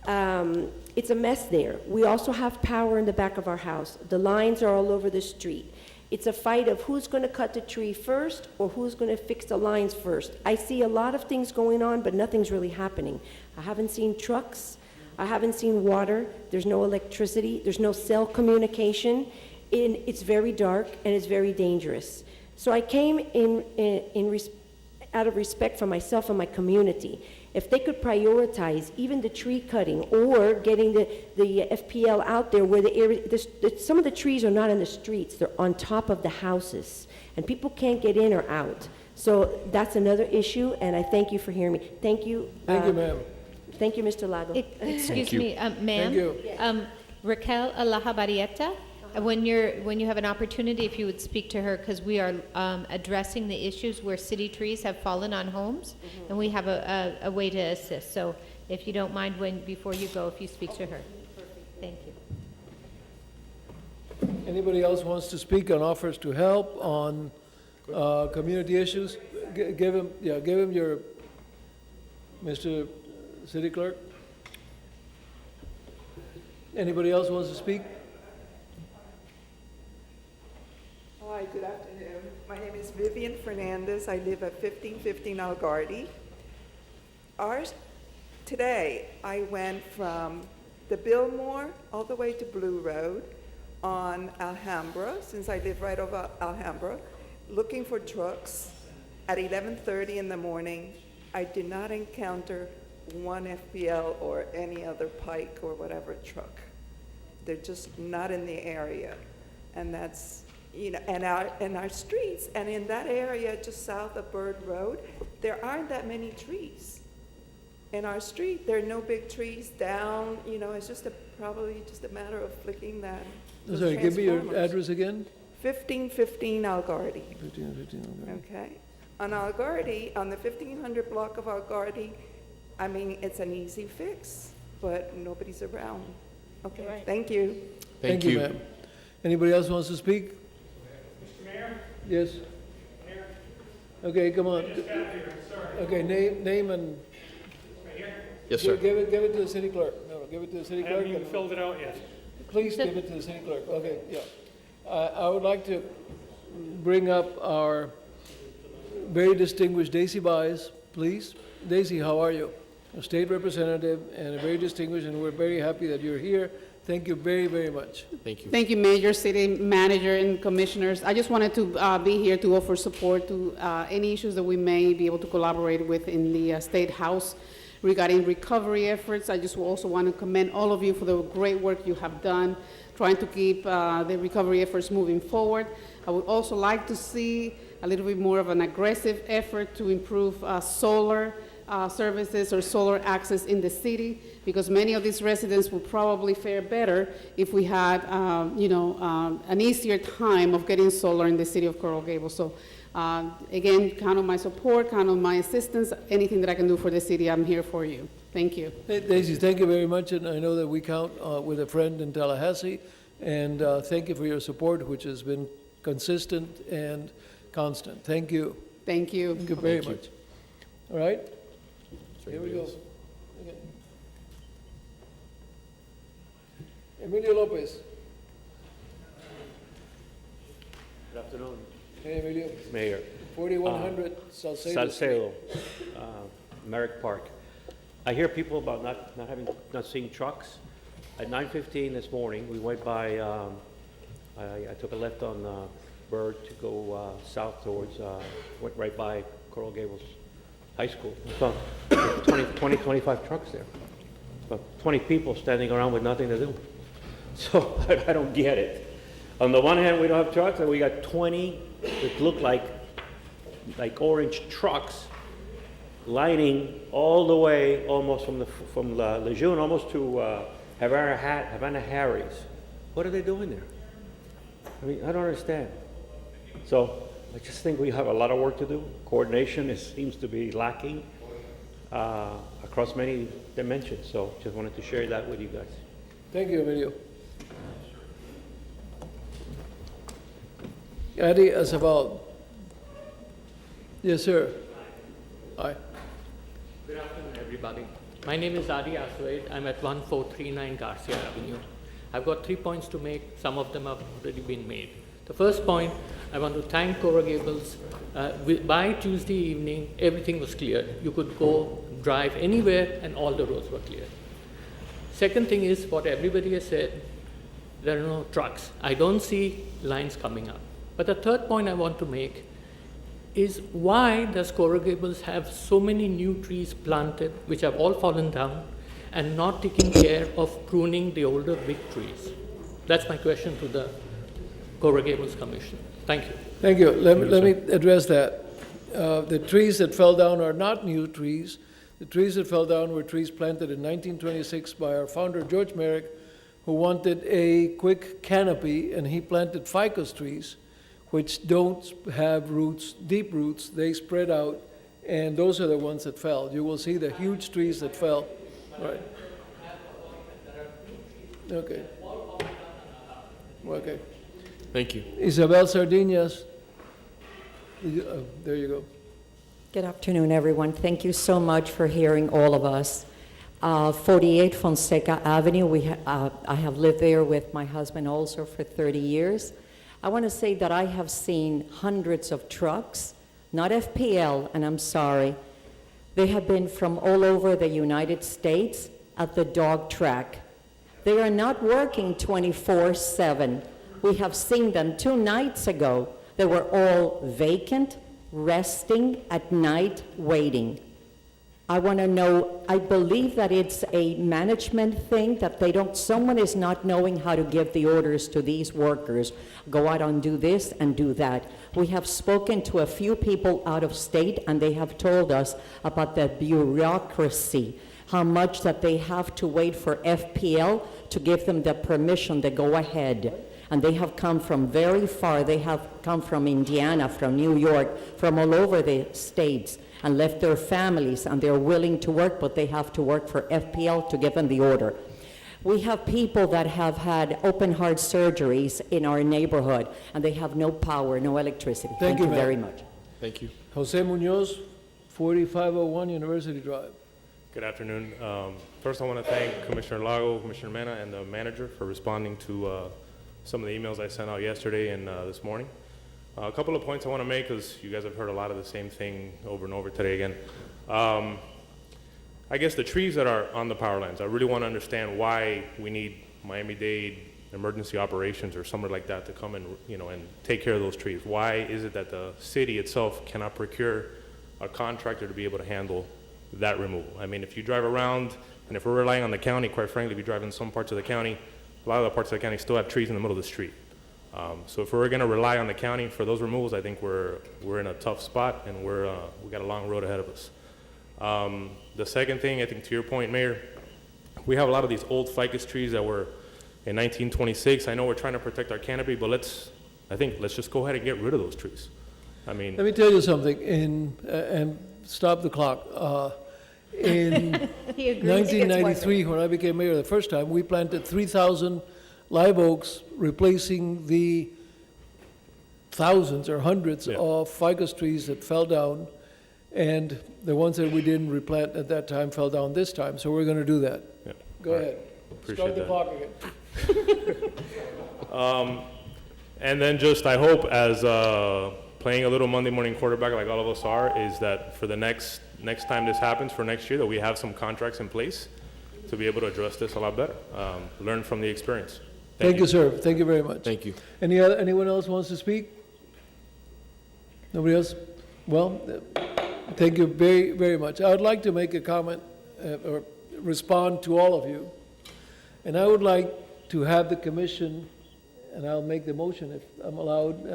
It's a mess there. We also have power in the back of our house. The lines are all over the street. It's a fight of who's going to cut the tree first or who's going to fix the lines first. I see a lot of things going on, but nothing's really happening. I haven't seen trucks. I haven't seen water. There's no electricity. There's no cell communication. It's very dark and it's very dangerous. So I came out of respect for myself and my community. If they could prioritize even the tree cutting or getting the FPL out there where the area, some of the trees are not in the streets, they're on top of the houses, and people can't get in or out. So that's another issue, and I thank you for hearing me. Thank you. Thank you, ma'am. Thank you, Mr. Lago. Excuse me, ma'am. Thank you. Raquel Alaja Barrieta, when you have an opportunity, if you would speak to her, because we are addressing the issues where city trees have fallen on homes, and we have a way to assist. So if you don't mind, before you go, if you speak to her. Thank you. Anybody else wants to speak on offers to help on community issues? Give him your, Mr. City Clerk. Anybody else wants to speak? Hi, good afternoon. My name is Vivian Fernandez. I live at 1515 Algardi. Today, I went from the Billmore all the way to Blue Road on Alhambra, since I live right over Alhambra, looking for trucks. At 11:30 in the morning, I did not encounter one FPL or any other Pike or whatever truck. They're just not in the area. And that's, you know, and our streets, and in that area just south of Bird Road, there aren't that many trees. In our street, there are no big trees down, you know, it's just probably just a matter of flicking that. Sorry, give me your address again. 1515 Algardi. 1515 Algardi. Okay. on Algardi, on the 1500 block of Algardi, I mean, it's an easy fix, but nobody's around. Okay, thank you. Thank you, ma'am. Anybody else wants to speak? Mr. Mayor? Yes? Okay, come on. Okay, name and. Yes, sir. Give it to the city clerk. No, give it to the city I clerk. haven't even filled it out yet. Please give it to the city clerk. Okay, yeah. I would like to bring up our very distinguished Daisy Bies, please. Daisy, how are you? A state representative and a very distinguished, and we're very happy that you're here. Thank you very, very much. Thank you. Thank you, Mayor, City Manager, and Commissioners. I just wanted to be here to offer support to any issues that we may be able to collaborate with in the State House regarding recovery efforts. I just also want to commend all of you for the great work you have done trying to keep the recovery efforts moving forward. I would also like to see a little bit more of an aggressive effort to improve solar services or solar access in the city, because many of these residents will probably fare better if we had, an easier time of getting solar in the city of Coral Gables. So again, count on my support, count on my assistance. Anything that I can do for the city, I'm here for you. Thank you. Hey, Daisy, thank you very much, and I know that we count with a friend in Tallahassee, and thank you for your support, which has been consistent and constant. Thank you. Thank you. Thank you very much. All right? Here we go. Okay. Emilio Lopez. Good afternoon. Hey, Emilio. Mayor. 4100 Salcedo. Salcedo, Merrick Park. I hear people about not seeing trucks. At 9:15 this morning, we went by, I took a left on Bird to go south towards, went right by Coral Gables High School. I saw 25 trucks there. About 20 people standing around with nothing to do. So I don't get it. On the one hand, we don't have trucks, and we got 20 that look like orange trucks lining all the way almost from Lejeune almost to Havana Harry's. What are they doing there? I mean, I don't understand. So I just think we have a lot of work to do. Coordination seems to be lacking across many dimensions. So just wanted to share that with you guys. Thank you, Emilio. Adi Azabal. Yes, sir. Hi. Good afternoon, everybody. My name is Adi Aswade. I'm at 1439 Garcia Avenue. I've got 3 points to make. Some of them have already been made. The first point, I want to thank Coral Gables. By Tuesday evening, everything was cleared. You could go drive anywhere and all the roads were cleared. Second thing is what everybody has said, there are no trucks. I don't see lines coming up. But the third point I want to make is why does Coral Gables have so many new trees planted, which have all fallen down, and not taking care of pruning the older big trees? That's my question to the Coral Gables Commission. Thank you. Thank you. Let me address that. The trees that fell down are not new trees. The trees that fell down were trees planted in 1926 by our founder, George Merrick, who wanted a quick canopy, and he planted ficus trees, which don't have roots, deep roots. They spread out, and those are the ones that fell. You will see the huge trees that fell. Right. Okay. Okay. Thank you. Isabel Sardinas. There you go. Good afternoon, everyone. Thank you so much for hearing all of us. 48 Fonseca Avenue, I have lived there with my husband also for 30 years. I want to say that I have seen hundreds of trucks, not FPL, and I'm sorry. They have been from all over the United States at the dog track. They are not working 24/7. We have seen them 2 nights ago. They were all vacant, resting at night, waiting. I want to know, I believe that it's a management thing, that someone is not knowing how to give the orders to these workers. Go out and do this and do that. We have spoken to a few people out of state, and they have told us about the bureaucracy, how much that they have to wait for FPL to give them the permission to go ahead. And they have come from very far. They have come from Indiana, from New York, from all over the states, and left their families, and they're willing to work, but they have to work for FPL to give them the order. We have people that have had open heart surgeries in our neighborhood, and they have no power, no electricity. Thank you ma'am. very much. Thank you. Jose Munoz, 4501 University Drive. Good afternoon. First, I want to thank Commissioner Lago, Commissioner Mena, and the manager for responding to some of the emails I sent out yesterday and this morning. A couple of points I want to make, because you guys have heard a lot of the same thing over and over today again. I guess the trees that are on the power lines, I really want to understand why we need Miami-Dade Emergency Operations or somebody like that to come and, and take care of those trees. Why is it that the city itself cannot procure a contractor to be able to handle that removal? I mean, if you drive around, and if we're relying on the county, quite frankly, if you drive in some parts of the county, a lot of the parts of the county still have trees in the middle of the street. So if we're going to rely on the county for those removals, I think we're in a tough spot, and we got a long road ahead of us. The second thing, I think to your point, Mayor, we have a lot of these old ficus trees that were in 1926. I know we're trying to protect our canopy, but let's just go ahead and get rid of those trees. I mean, Let me tell you something, and stop the clock. In He agrees. It gets 1993, when I became mayor the first time, we planted 3,000 live oaks, replacing the thousands or hundreds of ficus trees that fell down, and the ones that we didn't replant at that time fell down this time, so we're going to do that. Yeah. Go ahead. Appreciate Start the that. clock again. And then just, I hope, as playing a little Monday morning quarterback like all of us are, is that for the next time this happens, for next year, that we have some contracts in place to be able to address this a lot better, learn from the experience. Thank you, sir. Thank you very much. Thank you. Anyone else wants to speak? Nobody else? Well, thank you very, very much. I would like to make a comment or respond to all of you. And I would like to have the commission, and I'll make the motion if I'm allowed.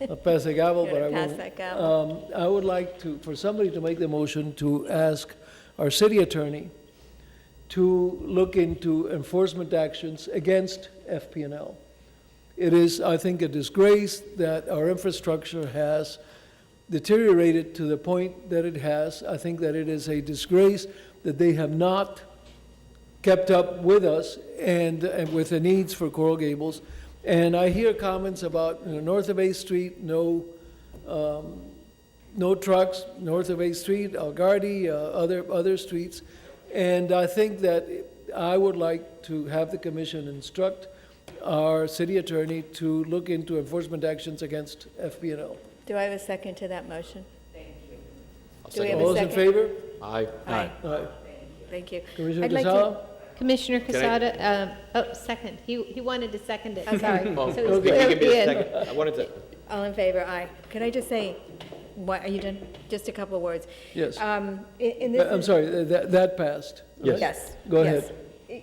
I'll pass the gavel, but I Pass won't. that gavel. I would like for somebody to make the motion to ask our city attorney to look into enforcement actions against FP&L. It is, I think, a disgrace that our infrastructure has deteriorated to the point that it has. I think that it is a disgrace that they have not kept up with us and with the needs for Coral Gables. And I hear comments about north of 8th Street, no trucks, north of 8th Street, Algardi, other streets. And I think that I would like to have the commission instruct our city attorney to look into enforcement actions against FP&L. Do I have a second to that motion? I'll Do we second. have a All those in second? favor? Aye. Aye. Aye. Thank you. Commissioner I'd like to- Casala? Commissioner Can I- Quesada, second. He wanted to second it, sorry. Oh, So it's Vicky, clear give me a at the end. second. I wanted to, All in favor, aye. Can I just say, are you done? Just a couple of words. Yes. In this I'm is- sorry, that passed. Yes. Yes. Go yes. ahead.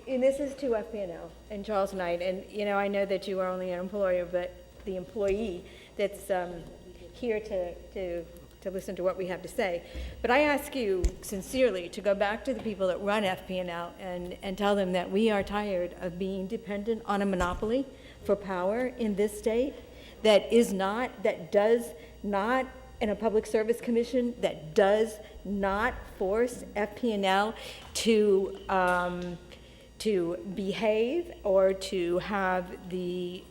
And this is to FP&L and Charles Knight, and, I know that you are only an employer, but the employee that's here to listen to what we have to say. But I ask you sincerely to go back to the people that run FP&L and tell them that we are tired of being dependent on a monopoly for power in this state that does not, in a public service commission, that does not force FP&L to behave or to have the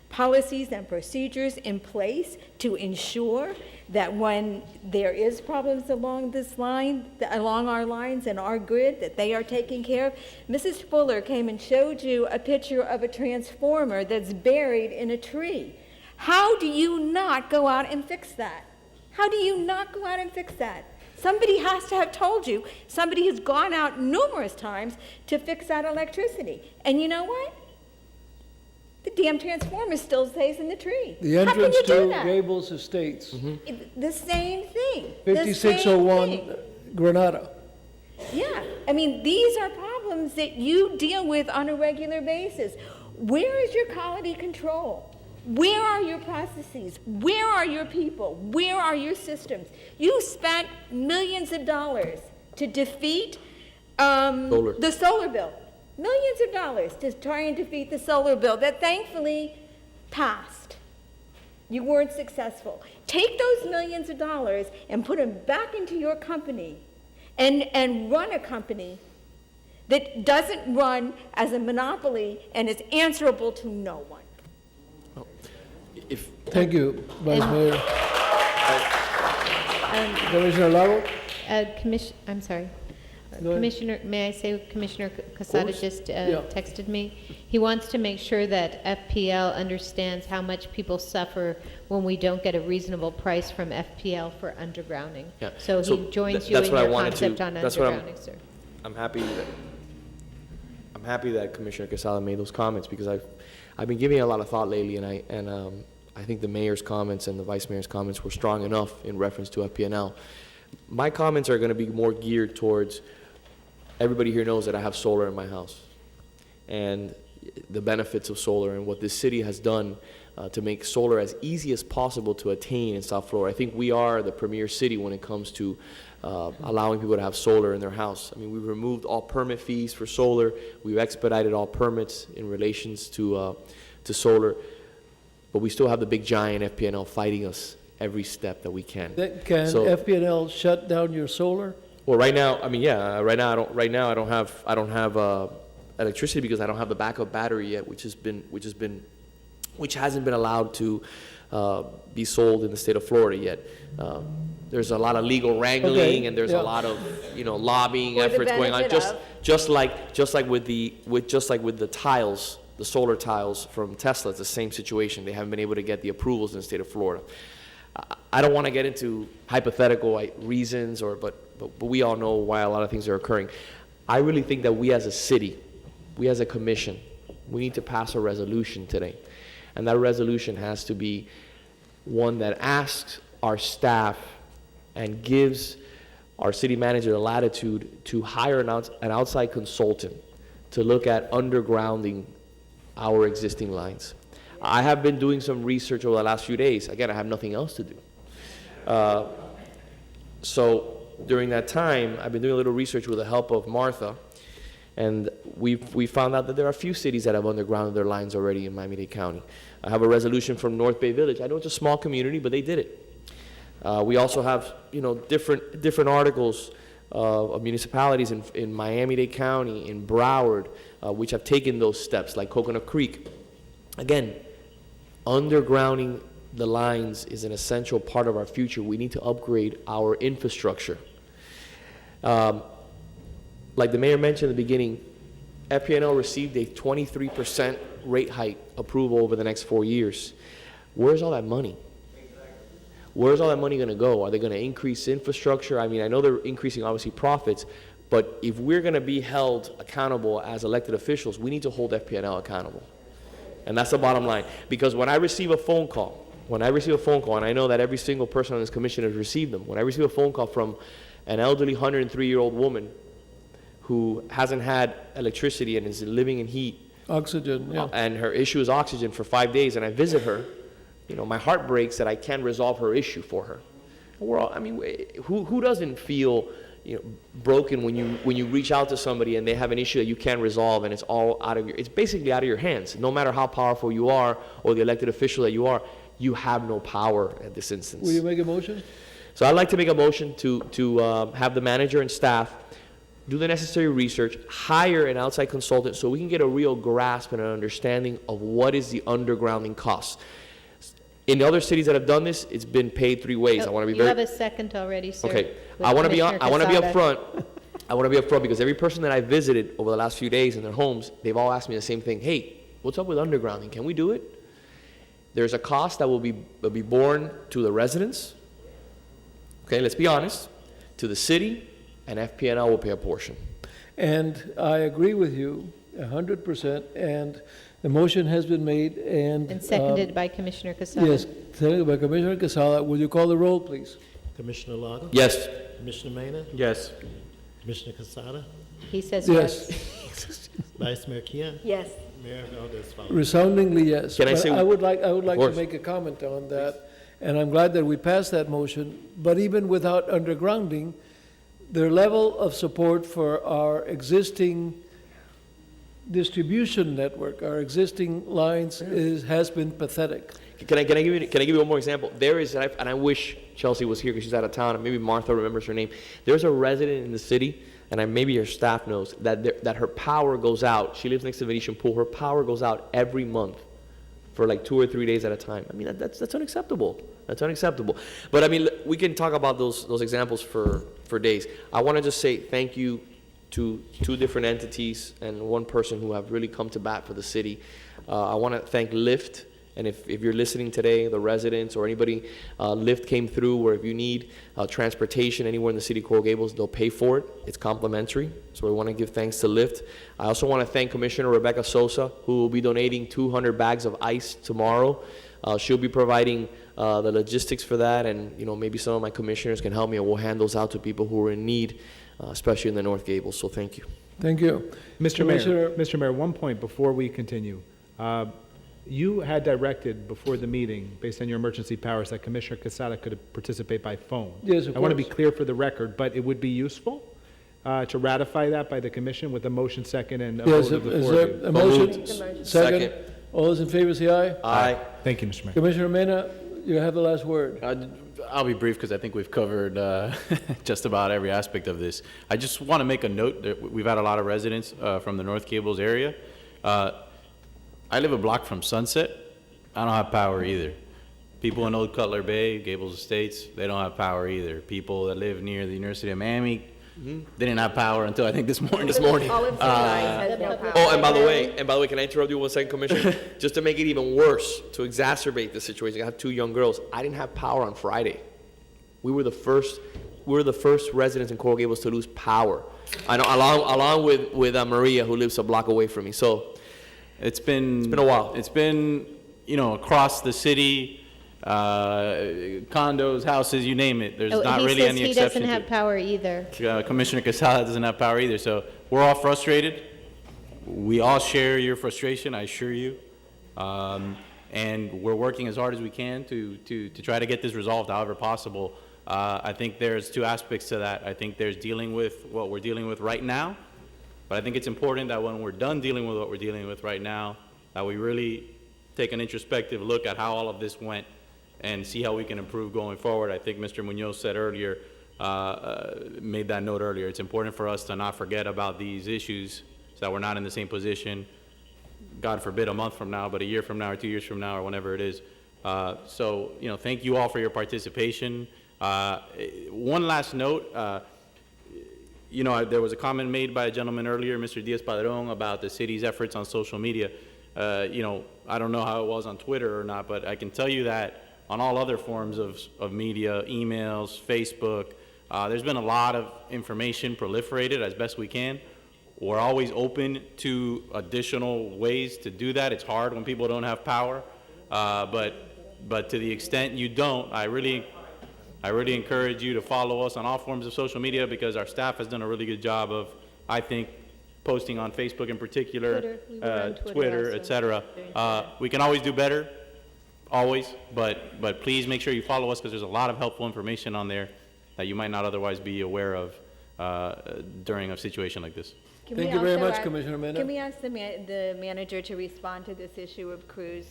policies and procedures in place to ensure that when there is problems along this line, along our lines and our grid, that they are taken care of. Mrs. Fuller came and showed you a picture of a transformer that's buried in a tree. How do you not go out and fix that? How do you not go out and fix that? Somebody has to have told you. Somebody has gone out numerous times to fix that electricity. And you know what? The damn transformer still stays in the tree. The How can entrance you do to that? Gables Estates, The same thing. The same 5601 thing. Granada. Yeah, I mean, these are problems that you deal with on a regular basis. Where is your quality control? Where are your processes? Where are your people? Where are your systems? You spent millions of dollars to defeat Solar. the solar bill. millions of dollars to try and defeat the solar bill that thankfully passed. You weren't successful. Take those millions of dollars and put them back into your company and run a company that doesn't run as a monopoly and is answerable to no one. Thank you, Vice Mayor. Commissioner Lago? I'm sorry. Go ahead. Commissioner, may I say Commissioner Casada course. just Yeah. texted me? He wants to make sure that FPL understands how much people suffer when we don't get a reasonable price from FPL for undergrounding. Yeah. So he joins you that's in what I your wanted concept to- on that's what undergrounding, sir. I'm happy that Commissioner Casada made those comments because I've been giving it a lot of thought lately, and I think the mayor's comments and the vice mayor's comments were strong enough in reference to FPNL. My comments are going to be more geared towards everybody here knows that I have solar in my house, and the benefits of solar and what this city has done to make solar as easy as possible to attain in South Florida. I think we are the premier city when it comes to allowing people to have solar in their house. I mean, we've removed all permit fees for solar. We've expedited all permits in relations to solar, but we still have the big giant FPNL fighting us every step that we can. Can So- FPNL shut down your solar? Well, right now, I mean, yeah, right now I don't have electricity because I don't have the backup battery yet, which hasn't been allowed to be sold in the state of Florida yet. There's a lot of legal wrangling, Okay, and there's yeah. a lot of lobbying For the efforts going on. benefit of. Just like with the tiles, the solar tiles from Tesla, it's the same situation. They haven't been able to get the approvals in the state of Florida. I don't want to get into hypothetical reasons, but we all know why a lot of things are occurring. I really think that we as a city, we as a commission, we need to pass a resolution today. And that resolution has to be one that asks our staff and gives our city manager the latitude to hire an outside consultant to look at undergrounding our existing lines. I have been doing some research over the last few days. Again, I have nothing else to do. So during that time, I've been doing a little research with the help of Martha, and we found out that there are a few cities that have undergrounded their lines already in Miami-Dade County. I have a resolution from North Bay Village. I know it's a small community, but they did it. We also have, different articles of municipalities in Miami-Dade County, in Broward, which have taken those steps, like Coconut Creek. Again, undergrounding the lines is an essential part of our future. We need to upgrade our infrastructure. Like the mayor mentioned at the beginning, FPNL received a 23% rate hike approval over the next 4 years. Where's all that money? Where's all that money going to go? Are they going to increase infrastructure? I mean, I know they're increasing, obviously, profits, but if we're going to be held accountable as elected officials, we need to hold FPNL accountable. And that's the bottom line. Because when I receive a phone call, and I know that every single person on this commission has received them, when I receive a phone call from an elderly 103-year-old woman who hasn't had electricity and is living in heat, Oxygen, yeah. and her issue is oxygen for 5 days, and I visit her, my heart breaks that I can't resolve her issue for her. Who doesn't feel broken when you reach out to somebody and they have an issue that you can't resolve, and it's basically out of your hands. No matter how powerful you are or the elected official that you are, you have no power at this instance. Will you make a motion? So I'd like to make a motion to have the manager and staff do the necessary research, hire an outside consultant so we can get a real grasp and an understanding of what is the undergrounding cost. In the other cities that have done this, it's been paid 3 ways. I want to be You have a second already, sir. Okay. with I want to be Commissioner upfront. Quesada. I want to be upfront because every person that I visited over the last few days in their homes, they've all asked me the same thing. Hey, what's up with undergrounding? Can we do it? There's a cost that will be borne to the residents. Okay, let's be honest. To the city, and FPNL will pay a portion. And I agree with you 100%, and the motion has been made and... And seconded by Commissioner Casada. Yes, seconded by Commissioner Casada. Will you call the roll, please? Commissioner Lago? Yes. Commissioner Mena? Yes. Commissioner Casada? He says Yes. yes. Vice Mayor Kian? Yes. Mayor Valdez-Fowler? Resoundingly yes. Can I But say- I would like to course. make a comment on that, and I'm glad that we passed that motion. But even without undergrounding, their level of support for our existing distribution network, our existing lines has been pathetic. Can I give you one more example? There is, and I wish Chelsea was here because she's out of town, and maybe Martha remembers her name. There's a resident in the city, and maybe your staff knows, that her power goes out. She lives next to Venetian Pool. Her power goes out every month for like 2 or 3 days at a time. I mean, that's unacceptable. That's unacceptable. But I mean, we can talk about those examples for days. I want to just say thank you to 2 different entities and one person who have really come to bat for the city. I want to thank Lyft. And if you're listening today, the residents or anybody, Lyft came through where if you need transportation anywhere in the city of Coral Gables, they'll pay for it. It's complimentary. So we want to give thanks to Lyft. I also want to thank Commissioner Rebecca Sosa, who will be donating 200 bags of ice tomorrow. She'll be providing the logistics for that, and maybe some of my commissioners can help me, and we'll hand those out to people who are in need, especially in the North Gables. So thank you. Thank you. Mr. Mayor, one point before we continue. You had directed before the meeting, based on your emergency powers, that Commissioner Quesada could participate by phone. Yes, of I want to be course. clear for the record, but it would be useful to ratify that by the commission with a motion second and a Yes, vote of the is 4 there of you. a motion? Second. All those in favor say aye. Aye. Thank you, Mr. Mayor. Commissioner Mena, you have the last word. I'll be brief because I think we've covered just about every aspect of this. I just want to make a note that we've had a lot of residents from the North Gables area. I live a block from Sunset. I don't have power either. People in Old Cutler Bay, Gables Estates, they don't have power either. People that live near the University of Miami, they didn't have power until I think this morning. All of Sinai has no power. Oh, and by the way, can I interrupt you 1 second, Commissioner? Just to make it even worse, to exacerbate the situation, I have 2 young girls. I didn't have power on Friday. We were the first residents in Coral Gables to lose power. I know, along with Maria, who lives a block away from me. So it's been a while. It's been across the city, condos, houses, you name it. There's not really any exception. He doesn't have power either. Commissioner Quesada doesn't have power either. So we're all frustrated. We all share your frustration, I assure you. And we're working as hard as we can to try to get this resolved however possible. I think there's 2 aspects to that. I think there's dealing with what we're dealing with right now. But I think it's important that when we're done dealing with what we're dealing with right now, that we really take an introspective look at how all of this went and see how we can improve going forward. I think Mr. Munoz said earlier, made that note earlier, it's important for us to not forget about these issues so that we're not in the same position, God forbid, a month from now, but a year from now or 2 years from now or whenever it is. So, thank you all for your participation. One last note, there was a comment made by a gentleman earlier, Mr. Diaz-Padrón, about the city's efforts on social media. I don't know how it was on Twitter or not, but I can tell you that on all other forms of media, emails, Facebook, there's been a lot of information proliferated as best we can. We're always open to additional ways to do that. It's hard when people don't have power, but to the extent you don't, I really encourage you to follow us on all forms of social media because our staff has done a really good job of, I think, posting on Facebook in particular, Twitter, etc. We can always do better, always, but please make sure you follow us because there's a lot of helpful information on there that you might not otherwise be aware of during a situation like this. Thank you very much, Commissioner Mena. Can we ask the manager to respond to this issue of crews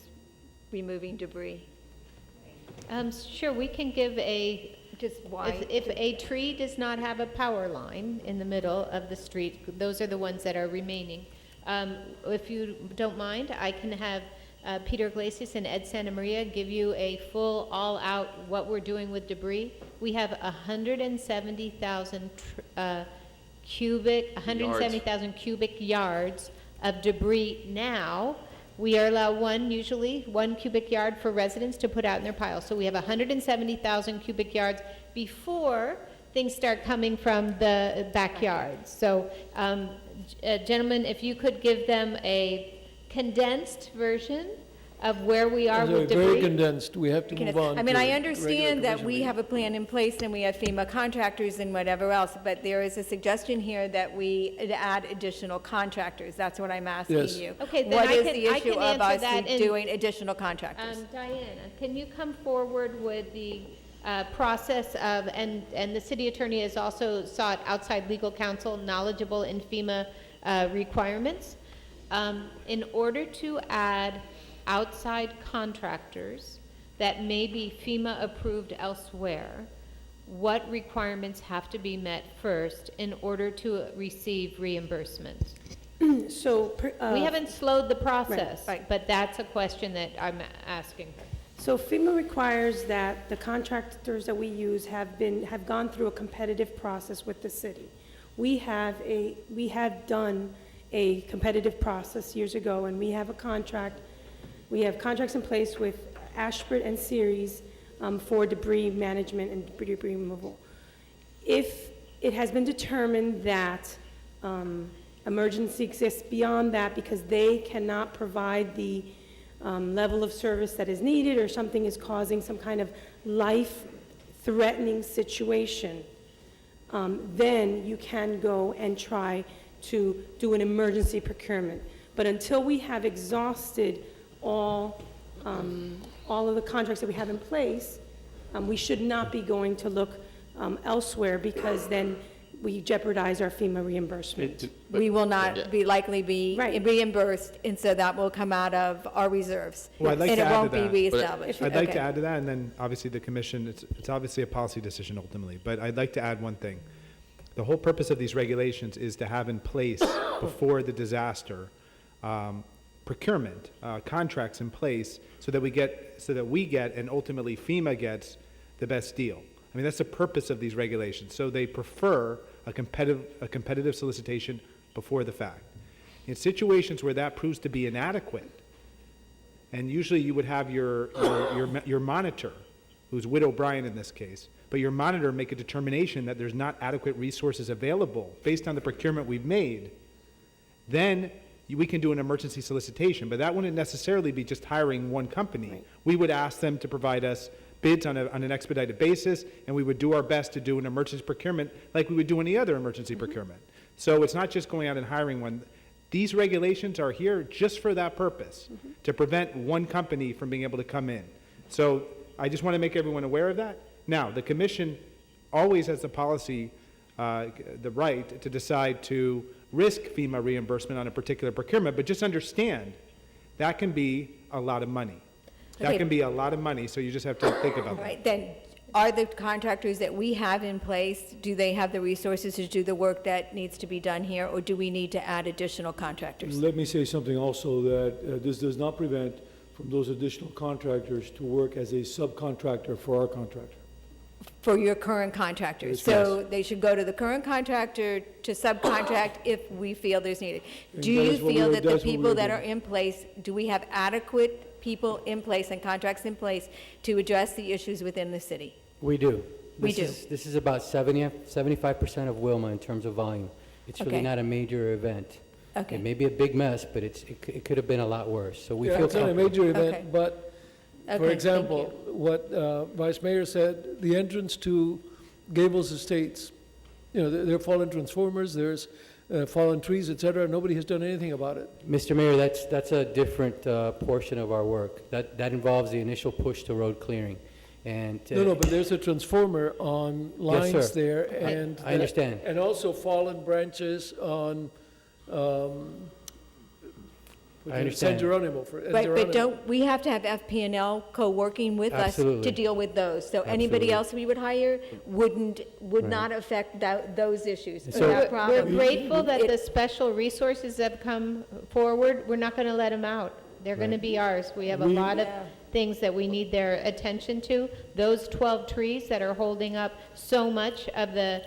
removing debris? Sure, we can give just why. If a tree does not have a power line in the middle of the street, those are the ones that are remaining. If you don't mind, I can have Peter Iglesias and Ed Santa Maria give you a full, all-out what we're doing with debris. We have 170,000 cubic yards of debris now. We are allowed usually one cubic yard for residents to put out in their piles. So we have 170,000 cubic yards before things start coming from the backyards. So, gentlemen, if you could give them a condensed version of where we are with debris. Very condensed. We have to move on. I mean, to I regular understand that commission we meeting. have a plan in place and we have FEMA contractors and whatever else, but there is a suggestion here that we add additional contractors. That's what I'm asking Yes. you. Okay, then What I is can- the I issue can of answer us that in- doing additional contractors? Diana, can you come forward with the process of, and the city attorney has also sought outside legal counsel knowledgeable in FEMA requirements. In order to add outside contractors that may be FEMA approved elsewhere, what requirements have to be met first in order to receive reimbursement? We haven't slowed the process, but that's a question that I'm asking her. So FEMA requires that the contractors that we use have gone through a competitive process with the city. We had done a competitive process years ago, and we have contracts in place with Ashford and Ceres for debris management and debris removal. If it has been determined that emergency exists beyond that because they cannot provide the level of service that is needed, or something is causing some kind of life-threatening situation, then you can go and try to do an emergency procurement. But until we have exhausted all of the contracts that we have in place, we should not be going to look elsewhere, because then we jeopardize our FEMA reimbursement. We will not likely be reimbursed, and so that will come out of our reserves. Well, I'd like and to it add won't to be that. reestablished. I'd like Okay. to add to that, and then obviously the commission, it's obviously a policy decision ultimately, but I'd like to add one thing. The whole purpose of these regulations is to have in place before the disaster procurement contracts in place so that we get and ultimately FEMA gets the best deal. I mean, that's the purpose of these regulations. So they prefer a competitive solicitation before the fact. In situations where that proves to be inadequate, and usually you would have your monitor, who's Widow O'Brien in this case, but your monitor make a determination that there's not adequate resources available based on the procurement we've made, then we can do an emergency solicitation. But that wouldn't necessarily be just hiring one company. Right. We would ask them to provide us bids on an expedited basis, and we would do our best to do an emergency procurement like we would do any other emergency procurement. So it's not just going out and hiring one. These regulations are here just for that purpose, to prevent one company from being able to come in. So I just want to make everyone aware of that. Now, the commission always has the policy, the right to decide to risk FEMA reimbursement on a particular procurement, but just understand that can be a lot of money. That can be a lot of money, so you just have to think about that. Right, then, are the contractors that we have in place, do they have the resources to do the work that needs to be done here, or do we need to add additional contractors? Let me say something also, that this does not prevent from those additional contractors to work as a subcontractor for our contractor. For your current contractors? Yes. So they should go to the current contractor to subcontract if we feel there's needed. And Do that you is what feel we're- that the that's what people we're that doing. are in place, do we have adequate people in place and contracts in place to address the issues within the city? We do. We This is about 75% of Wilma in terms of volume. It's really Okay. not a major event. Okay. It may be a big mess, but it could have been a lot worse, so we Yeah, feel it's not a comfortable. major Okay. event, but, Okay, for thank example, what Vice Mayor said, the entrance to Gables Estates, there are fallen transformers, there's fallen trees, et cetera. Nobody has done anything about it. Mr. Mayor, that's a different portion of our work. That involves the initial push to road clearing. And No, but there's a transformer on lines sir. there, and I understand. and also fallen branches on I understand. San Geronimo. Right, but don't, we have to have FP&L co-working with us Absolutely. to deal with those. So anybody Absolutely. else we would hire would Right. not affect those issues, So- that We're problem. grateful that the special resources have come forward. We're not going to let them out. They're going to be ours. We have a lot of things that we need their attention to. Those 12 trees that are holding up so much of the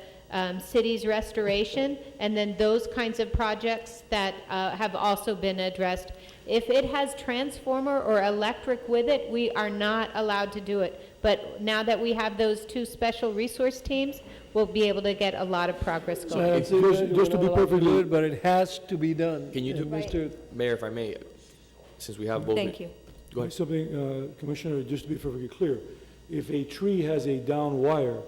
city's restoration, and then those kinds of projects that have also been addressed. If it has transformer or electric with it, we are not allowed to do it. But now that we have those two special resource teams, we'll be able to get a lot lot going. Just to be perfectly clear, but it has to be done. Can you do, And Mr. Mayor, if I may, since we have both. Thank you. Go ahead. Something, Commissioner, just to be perfectly clear, if a tree has a down wire,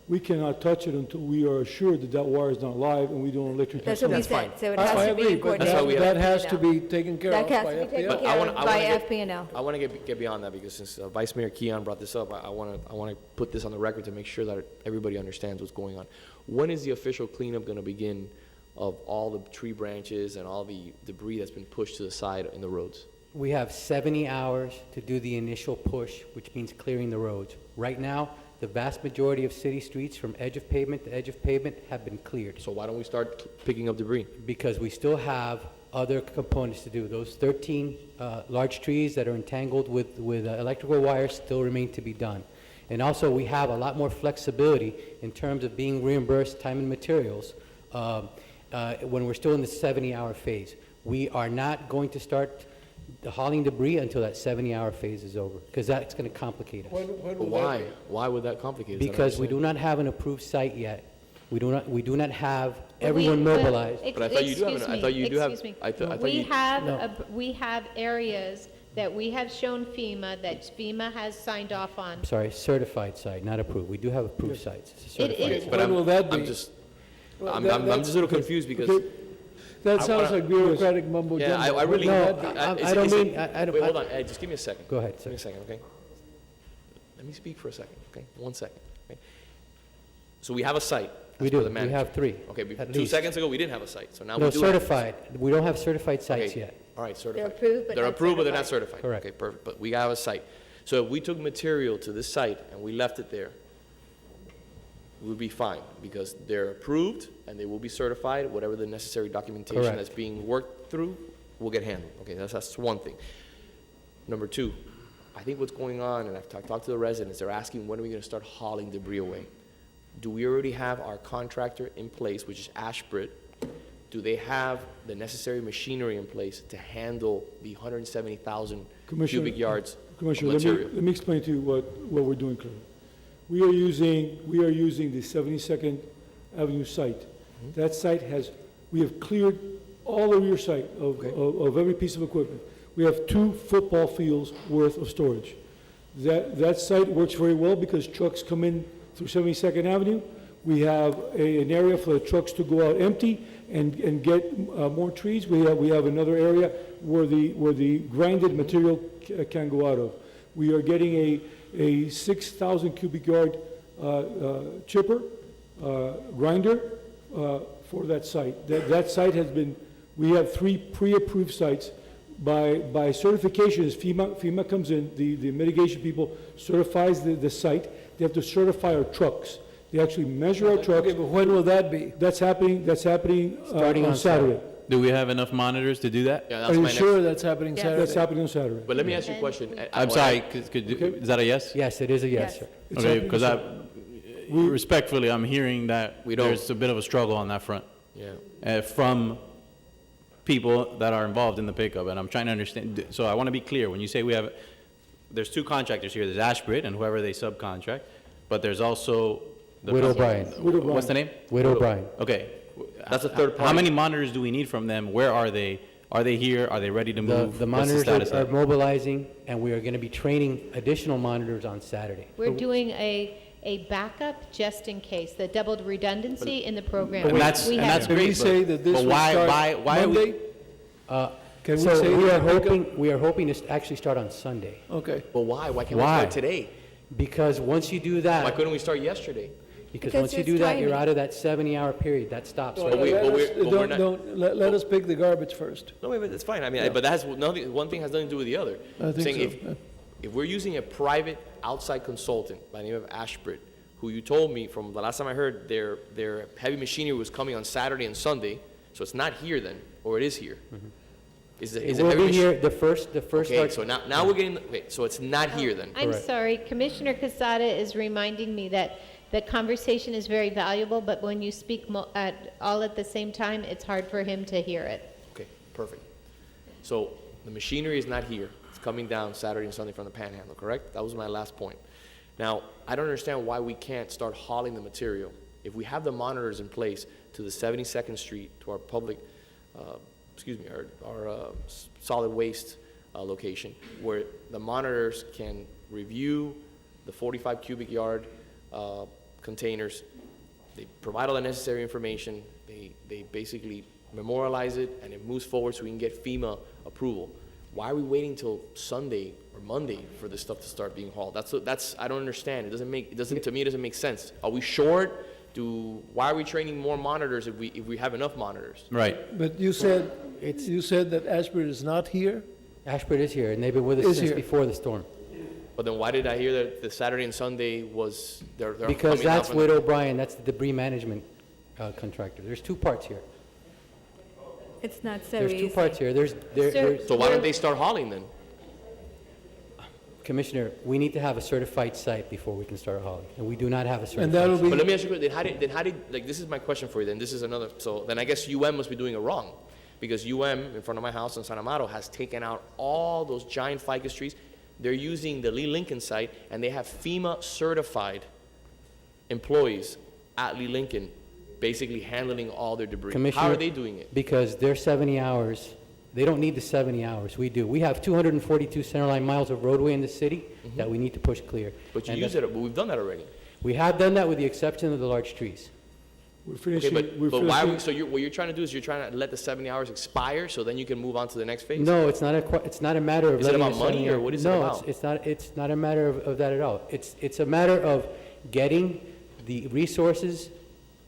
we cannot touch it until we are assured that that wire is not live and we don't electrocute. That's what we someone. said, so it I has to be agree, in but coordination. that has to be taken care That of has by to be taken FPL. care of by get- FP&L. I want to get beyond that, because since Vice Mayor Keon brought this up, I want to put this on the record to make sure that everybody understands what's going on. When is the official cleanup going to begin of all the tree branches and all the debris that's been pushed to the side in the roads? We have 70 hours to do the initial push, which means clearing the roads. Right now, the vast majority of city streets from edge of pavement to edge of pavement have been cleared. So why don't we start picking up debris? Because we still have other components to do. Those 13 large trees that are entangled with electrical wires still remain to be done. And also, we have a lot more flexibility in terms of being reimbursed time and materials when we're still in the 70-hour phase. We are not going to start hauling debris until that 70-hour phase is over, because that's going to complicate us. But why? Why would that complicate us? I don't Because we understand. do not have an approved site yet. We do not have everyone mobilized. But I thought you do have I thought you do have. I thought We you. have, No. we have areas that we have shown FEMA, that FEMA has signed off on. I'm sorry, certified site, not approved. We do have approved sites. It's a It certified is- site. But When will that I'm be? just. Well, I'm that- just a little confused because. Okay. That I sounds wanna- like bureaucratic mumbo jumbo. Yeah, I really. No, is- I don't is it- mean- I don't- Wait, hold on. Hey, just give me a second. Go ahead, Give sir. me a second, okay? Let me speak for a second, okay? 1 second. Okay? So we have a site. We as per do. the We manager. have 3, Okay, at 2 least. seconds ago, we didn't have a site, so now No, we do have. certified. We don't have certified sites Okay, yet. all right, certified. approved, but They're not approved, but they're not certified. Correct. Okay, perfect, but we have a site. So if we took material to this site and we left it there, we would be fine, because they're approved and they will be certified, whatever the necessary documentation Correct. that's being worked through will get handled. Okay, that's one thing. Number 2, I think what's going on, and I've talked to the residents, they're asking, when are we gonna start hauling debris away? Do we already have our contractor in place, which is Ashbridge? Do they have the necessary machinery in place to handle the 170,000 Commissioner- cubic yards of Commissioner, material? let me explain to you what we're doing clearly. We are using the 72nd Avenue site. That site we have cleared all of your site of every piece of equipment. We have 2 football fields worth of storage. That site works very well because trucks come in through 72nd Avenue. We have an area for the trucks to go out empty and get more trees. We have another area where the grinded material can go out of. We are getting a 6,000 cubic yard chipper grinder for that site. That site has been, we have 3 pre-approved sites. By certifications, FEMA comes in, the mitigation people certifies the site. They have to certify our trucks. They actually measure our trucks. Okay, but when will that be? That's happening Starting on on Saturday. Do we have enough monitors to do that? Yeah, Are that's you my sure next. that's happening Saturday? That's happening on Saturday. But let me ask you a question. I'm sorry, is that a yes? Yes, it is a yes, sir. It's Okay, happening because respectfully, I'm hearing that We don't- there's a bit of a struggle on that front Yeah. from people that are involved in the pickup, and I'm trying to understand. So I want to be clear. When you say there's 2 contractors here. There's Ashbridge and whoever they subcontract, but there's also the Widow Bryan. What's the name? Widow Bryan. Okay. That's a third How party. many monitors do we need from them? Where are they? Are they here? Are they ready to move? The What's monitors status are of it? mobilizing, and we are going to be training additional monitors on Saturday. We're doing a backup just in case, the doubled redundancy in the program. And that's We and have- that's Can we great. say that this but will why start why are we? Monday? Can we say So we that are the pickup- hoping, actually start on Sunday, Okay. But why? Why can't we Why? start today? because once you do Why that, couldn't we start yesterday? because Because once you there's do that, you're timing. out of that 70-hour period. That stops. But we- Let but us- we're- but we're not- let us pick the garbage first. No, wait, but that's fine. I mean, but that has nothing. One thing has nothing to do with the other. I think Saying so, if yeah. if we're using a private outside consultant by the name of Ashbridge, who you told me from the last time I heard their heavy machinery was coming on Saturday and Sunday, so it's not here then, or it is here. Is It it will heavy be machi- here, the first Okay, start. so now we're getting. Okay, so it's not here then. I'm Correct. sorry, Commissioner Casada is reminding me that the conversation is very valuable, but when you speak all at the same time, it's hard for him to hear it. Okay, perfect. So the machinery is not here. It's coming down Saturday and Sunday from the Panhandle, correct? That was my last point. Now, I don't understand why we can't start hauling the material. If we have the monitors in place to the 72nd Street, to our public, our solid waste location, where the monitors can review the 45 cubic yard containers, they provide all the necessary information, they basically memorialize it, and it moves forward so we can get FEMA approval. Why are we waiting till Sunday or Monday for this stuff to start being hauled? That's I don't understand. To me, it doesn't make sense. Are we short? why are we training more monitors if we have enough monitors? Right. But you said that Ashford is not here? Ashford is here, and they've been with us Is since here. before the storm. But then why did I hear that the Saturday and Sunday was, they're Because coming down that's from the- with O'Brien, that's the debris management contractor. There's two parts here. It's not so There's easy. two parts here. There's So why don't they start hauling then? Commissioner, we need to have a certified site before we can start hauling, and we do not have a certified And that'll site. be, But let me ask you a question, then how did, like, this is my question for you, then this is another, so then I guess UM must be doing it wrong. Because UM, in front of my house in San Amaro, has taken out all those giant ficus trees. They're using the Lee Lincoln site, and they have FEMA certified employees at Lee Lincoln, basically handling all their debris. How Commissioner, are they doing it? Because their 70 hours, they don't need the 70 hours, we do. We have 242 centerline miles of roadway in the city that we need to push clear. But you And use it, but we've done that already. We have done that with the exception of the large trees. We're Okay, finishing, we're but why, finishing. so what you're trying to do is you're trying to let the 70 hours expire, so then you can move on to the next phase? No, it's not it's not a matter of Is it letting about the money, 70 or what is it No, about? it's not a matter of that at all. It's a matter of getting the resources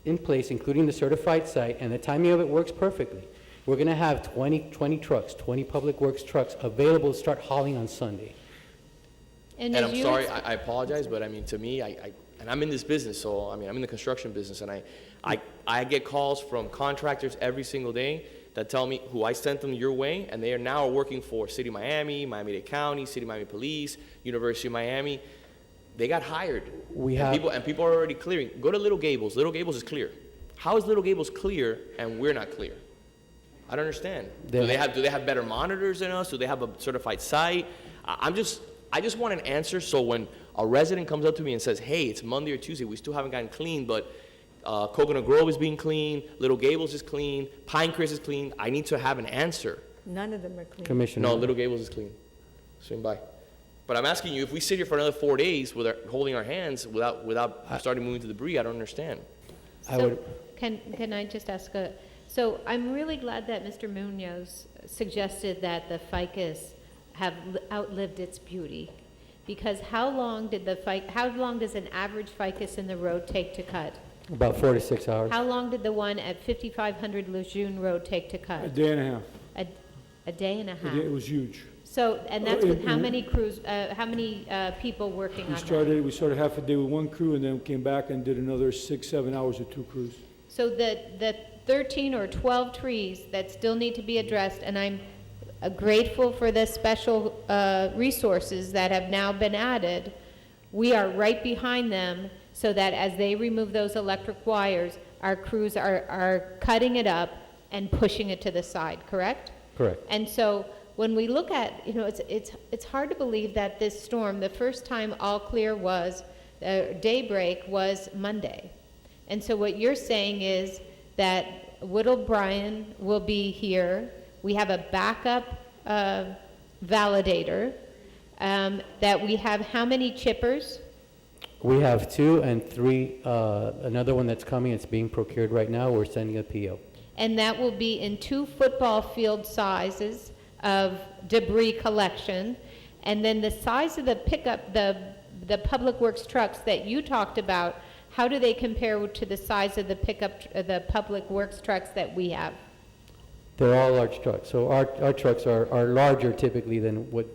in place, including the certified site, and the timing of it works perfectly. We're gonna have 20 trucks, 20 Public Works trucks available to start hauling on Sunday. And as I'm you sorry, I apologize, but I mean, to me, and I'm in this business, so, I mean, I'm in the construction business, and I get calls from contractors every single day that tell me, who I sent them your way, and they are now working for City of Miami, Miami-Dade County, City of Miami Police, University of Miami. They got hired. And people are already clearing. Go to Little Gables. Little Gables is clear. How is Little Gables clear and we're not clear? I don't understand. Do they have better monitors than us? Do they have a certified site? I just want an answer, so when a resident comes up to me and says, hey, it's Monday or Tuesday, we still haven't gotten clean, but Coconut Grove is being clean, Little Gables is clean, Pinecrest is clean, I need to have an answer. None of them are clean. Commissioner. No, Little Gables is clean. Swing by. But I'm asking you, if we sit here for another 4 days holding our hands without starting moving to debris, I don't understand. So can I just ask so I'm really glad that Mr. Munoz suggested that the ficus have outlived its beauty. Because how long does an average ficus in the road take to cut? About 4 to 6 hours. How long did the one at 5500 Lejeune Road take to cut? A day and a half. A day and a half. It was huge. So, and that's with how many crews, how many people working on We that? started half a day with one crew and then came back and did another 6-7 hours with 2 crews. So the 13 or 12 trees that still need to be addressed, and I'm grateful for the special resources that have now been added, we are right behind them so that as they remove those electric wires, our crews are cutting it up and pushing it to the side, correct? Correct. And so when we look at, it's hard to believe that this storm, the first time all clear was, daybreak was Monday. And so what you're saying is that Whittle Bryan will be here. We have a backup validator, that we have how many chippers? We have 2 and 3, another one that's coming, it's being procured right now, we're sending a PO. And that will be in 2 football field sizes of debris collection. And then the size of the pickup, the Public Works trucks that you talked about, how do they compare to the size of the the Public Works trucks that we have? They're all large trucks, so our trucks are larger typically than what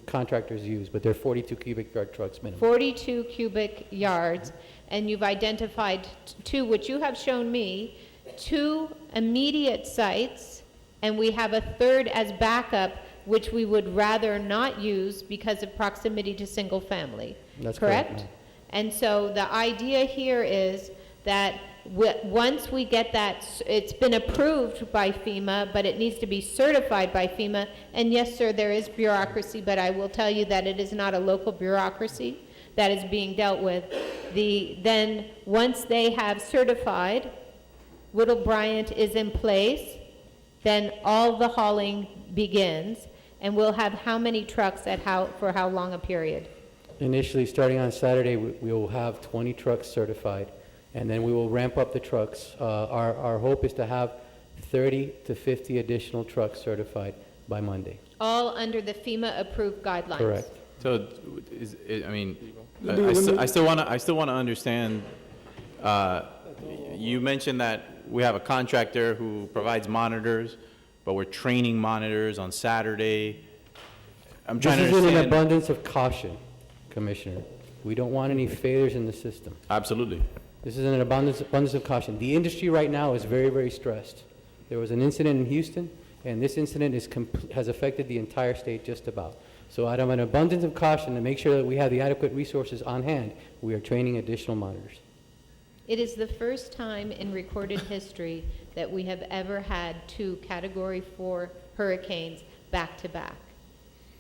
contractors use, but they're 42 cubic yard trucks minimum. 42 cubic yards, and you've identified 2, which you have shown me, 2 immediate sites, and we have a third as backup, which we would rather not use because of proximity to single family. That's correct? correct, And so the idea here is that once we get that, it's been approved by FEMA, but it needs to be certified by FEMA. And yes, sir, there is bureaucracy, but I will tell you that it is not a local bureaucracy that is being dealt with. Then once they have certified, Whittle Bryant is in place, then all the hauling begins, and we'll have how many trucks for how long a period? Initially, starting on Saturday, we will have 20 trucks certified, and then we will ramp up the trucks. Our hope is to have 30 to 50 additional trucks certified by Monday. All under the FEMA-approved guidelines? So, I still want to understand You mentioned that we have a contractor who provides monitors, but we're training monitors on Saturday. I'm trying to This is in an understand. abundance of caution, Commissioner. We don't want any failures in the system. Absolutely. This is an abundance of caution. The industry right now is very, very stressed. There was an incident in Houston, and this incident has affected the entire state just about. So out of an abundance of caution, to make sure that we have the adequate resources on hand, we are training additional monitors. It is the first time in recorded history that we have ever had 2 Category 4 hurricanes back to back.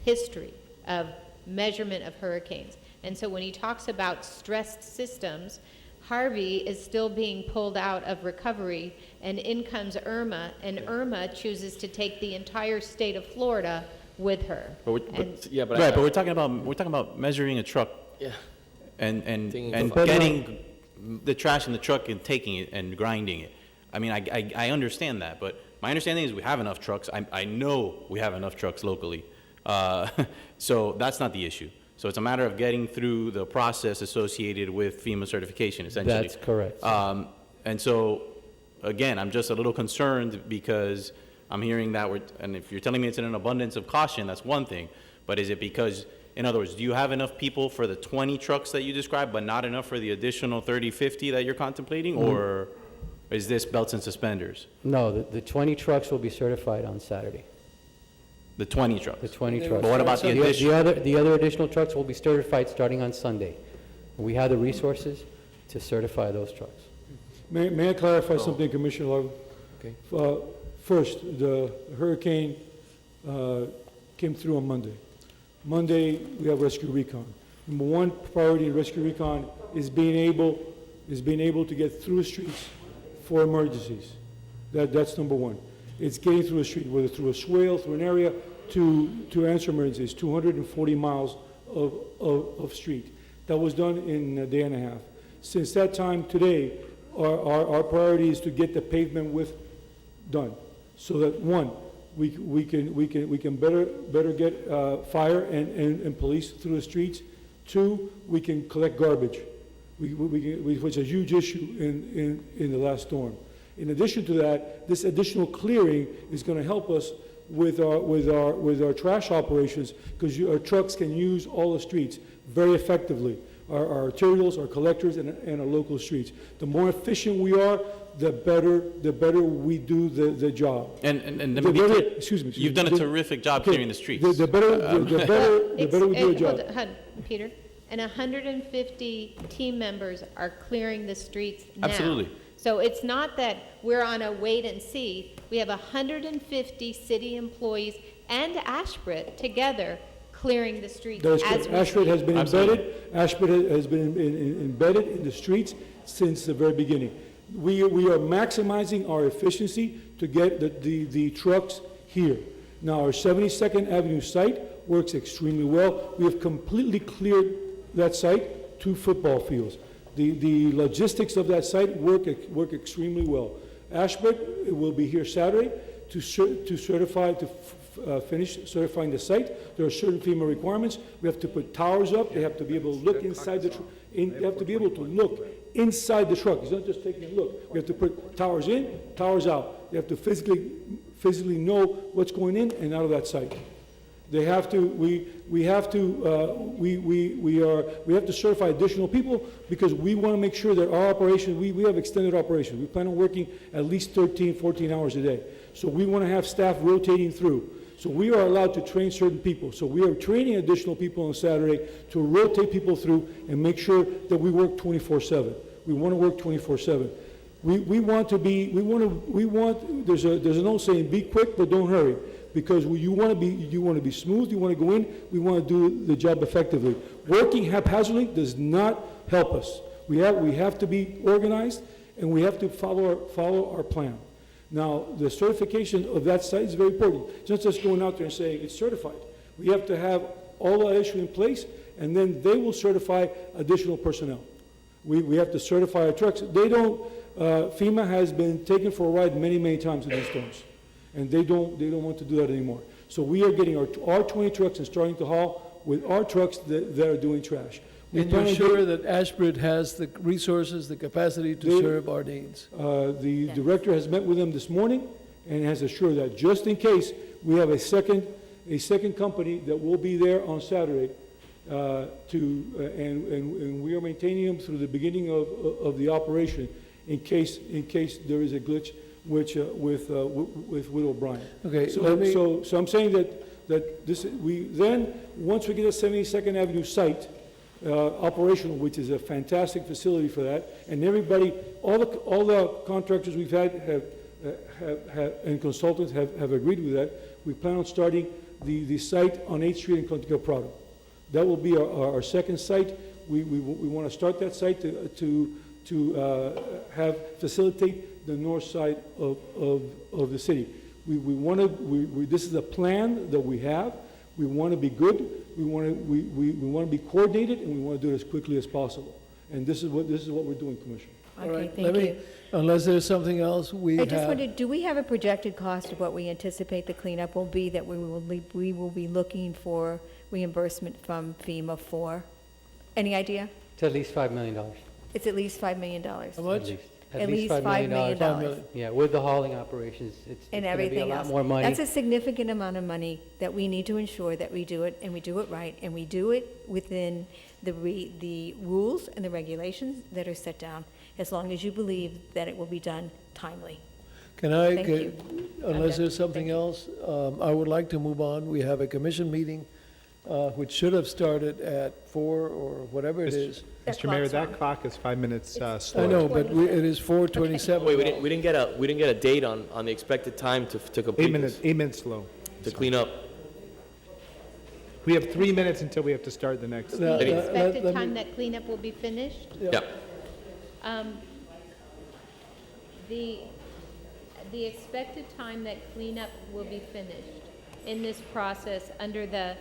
History of measurement of hurricanes. And so when he talks about stressed systems, Harvey is still being pulled out of recovery, and in comes Irma, and Irma chooses to take the entire state of Florida with her. But we're talking about measuring a truck. Yeah. And Thinking getting the trash in the truck and taking it and grinding it. I mean, I understand that, but my understanding is we have enough trucks. I know we have enough trucks locally. So that's not the issue. So it's a matter of getting through the process associated with FEMA certification, essentially. That's correct. And so, again, I'm just a little concerned because I'm hearing that and if you're telling me it's in an abundance of caution, that's one thing. But is it because, in other words, do you have enough people for the 20 trucks that you described, but not enough for the additional 30, 50 that you're contemplating? Or is this belts and suspenders? No, the 20 trucks will be certified on Saturday. The 20 trucks? The 20 trucks. But what about the additional? The other additional trucks will be certified starting on Sunday. We have the resources to certify those trucks. May I clarify something, Commissioner Lago? Okay. First, the hurricane came through on Monday. Monday, we have rescue recon. Number one priority in rescue recon is being able to get through the streets for emergencies. That's number one. It's getting through a street, whether through a swale, through an area, to answer emergencies, 240 miles of street. That was done in a day and a half. Since that time today, our priority is to get the pavement width done, so that one, we can better get fire and police through the streets. Two, we can collect garbage, which is a huge issue in the last storm. In addition to that, this additional clearing is going to help us with our trash operations, because our trucks can use all the streets very effectively. Our arterials, our collectors, and our local streets. The more efficient we are, the better we do the job. And let me be clear, excuse me. You've done a terrific job clearing the streets. The better we do a job. Hold on, Peter. And 150 team members are clearing the streets now. Absolutely. So it's not that we're on a wait and see. We have 150 city employees and Ashbridge together clearing the streets That is as correct. we Ashford has been Absolutely. embedded. Ashford has been embedded in the streets since the very beginning. We are maximizing our efficiency to get the trucks here. Now, our 72nd Avenue site works extremely well. We have completely cleared that site, 2 football fields. The logistics of that site work extremely well. Ashbridge will be here Saturday to finish certifying the site. There are certain FEMA requirements. We have to put towers up. They have to be able to look inside the truck. They have to be able to look inside the truck. It's not just taking a look. We have to put towers in, towers out. They have to physically know what's going in and out of that site. They have to. We have to certify additional people, because we want to make sure that our operation. We have extended operations. We plan on working at least 13, 14 hours a day. So we want to have staff rotating through. So we are allowed to train certain people. So we are training additional people on Saturday to rotate people through and make sure that we work 24/7. We want to work 24/7. There's an old saying, be quick but don't hurry, because you want to be smooth, you want to go in, we want to do the job effectively. Working haphazardly does not help us. We have to be organized, and we have to follow our plan. Now, the certification of that site is very important. It's not just going out there and saying it's certified. We have to have all that issue in place, and then they will certify additional personnel. We have to certify our trucks. FEMA has been taken for a ride many times in these storms, and they don't want to do that anymore. So we are getting our 20 trucks and starting to haul with our trucks that are doing trash. And you're sure that Ashford has the resources, the capacity to serve our needs? The director has met with them this morning and has assured that just in case, we have a second company that will be there on Saturday and we are maintaining them through the beginning of the operation in case there is a glitch with O'Brien. Okay, So I'm saying that once we get a 72nd Avenue site operational, which is a fantastic facility for that, and everybody, all the contractors we've had and consultants have agreed with that. We plan on starting the site on 8th Street in Contigo Prado. That will be our second site. We want to start that site to facilitate the north side of the city. This is a plan that we have. We want to be good. We want to be coordinated, and we want to do it as quickly as possible. And this is what we're doing, Commissioner. Okay, thank you. Unless there's something else, I just wondered, do we have a projected cost of what we anticipate the cleanup will be that we will be looking for reimbursement from FEMA for? Any idea? It's at least $5 million. It's at least $5 million. How much? At least $5 million. Yeah, with the hauling operations, it's And going to be a everything lot else. more money. That's a significant amount of money that we need to ensure that we do it, and we do it right, and we do it within the rules and the regulations that are set down, as long as you believe that it will be done timely. Thank you. Unless there's something else, I would like to move on. We have a commission meeting, which should have started at 4 or whatever it is. Mr. Mayor, that clock is 5 minutes slow. I know, but it is 4:27. Wait, we didn't get a date on the expected time to complete 8 minutes, this, 8 minutes slow. to clean up. We have 3 minutes until we have to start the next. The expected time that cleanup will be finished? Yeah. The expected time that cleanup will be finished in this process under the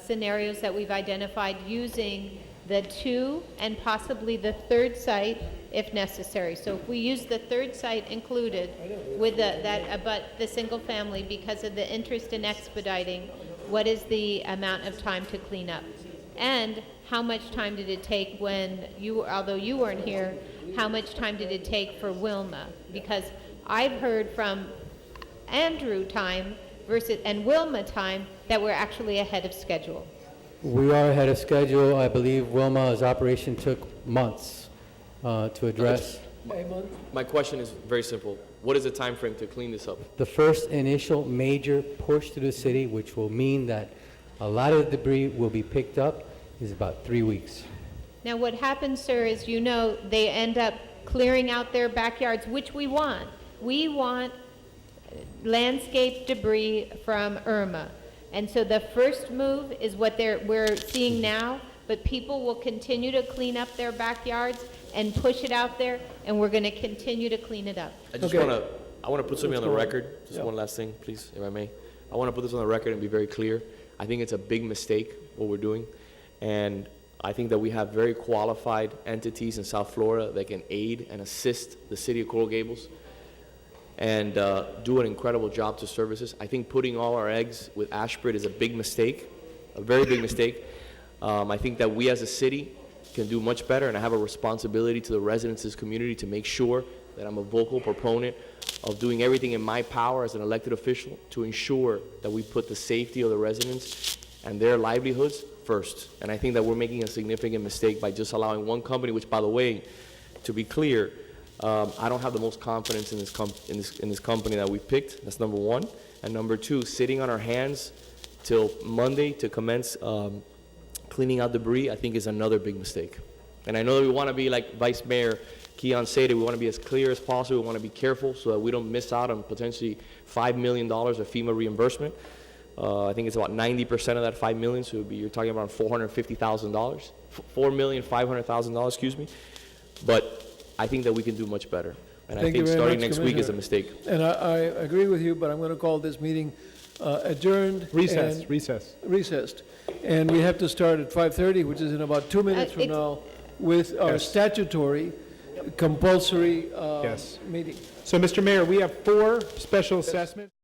scenarios that we've identified using the 2 and possibly the 3rd site if necessary. So if we use the 3rd site included with but the single family, because of the interest in expediting, what is the amount of time to clean up? And how much time did it take although you weren't here, how much time did it take for Wilma? Because I've heard from Andrew time and Wilma time that we're actually ahead of schedule. We are ahead of schedule. I believe Wilma's operation took months to address. My question is very simple. What is the time frame to clean this up? The first initial major push to the city, which will mean that a lot of the debris will be picked up, is about 3 weeks. Now what happens, sir, is they end up clearing out their backyards, which we want. We want landscape debris from Irma. And so the first move is what we're seeing now, but people will continue to clean up their backyards and push it out there, and we're going to continue to clean it up. I want to put something on the record. Just one last thing, please, if I may. I want to put this on the record and be very clear. I think it's a big mistake what we're doing, and I think that we have very qualified entities in South Florida that can aid and assist the city of Coral Gables and do an incredible job to services. I think putting all our eggs with Ashford is a big mistake, a very big mistake. I think that we as a city can do much better, and I have a responsibility to the residents of this community to make sure that I'm a vocal proponent of doing everything in my power as an elected official to ensure that we put the safety of the residents and their livelihoods first. And I think that we're making a significant mistake by just allowing one company, which, by the way, to be clear, I don't have the most confidence in this company that we picked. That's number one. And number two, sitting on our hands till Monday to commence cleaning out debris, I think is another big mistake. And I know that we want to be like Vice Mayor Keon said, we want to be as clear as possible. We want to be careful so that we don't miss out on potentially $5 million of FEMA reimbursement. I think it's about 90% of that $5 million, so you're talking about $450,000, $4,500,000, excuse me. But I think that we can do much better. And I think starting next week is a mistake. And I agree with you, but I'm going to call this meeting adjourned. Recessed. And we have to start at 5:30, which is in about 2 minutes from now, with our statutory compulsory meeting. So, Mr. Mayor, we have 4 special assessments.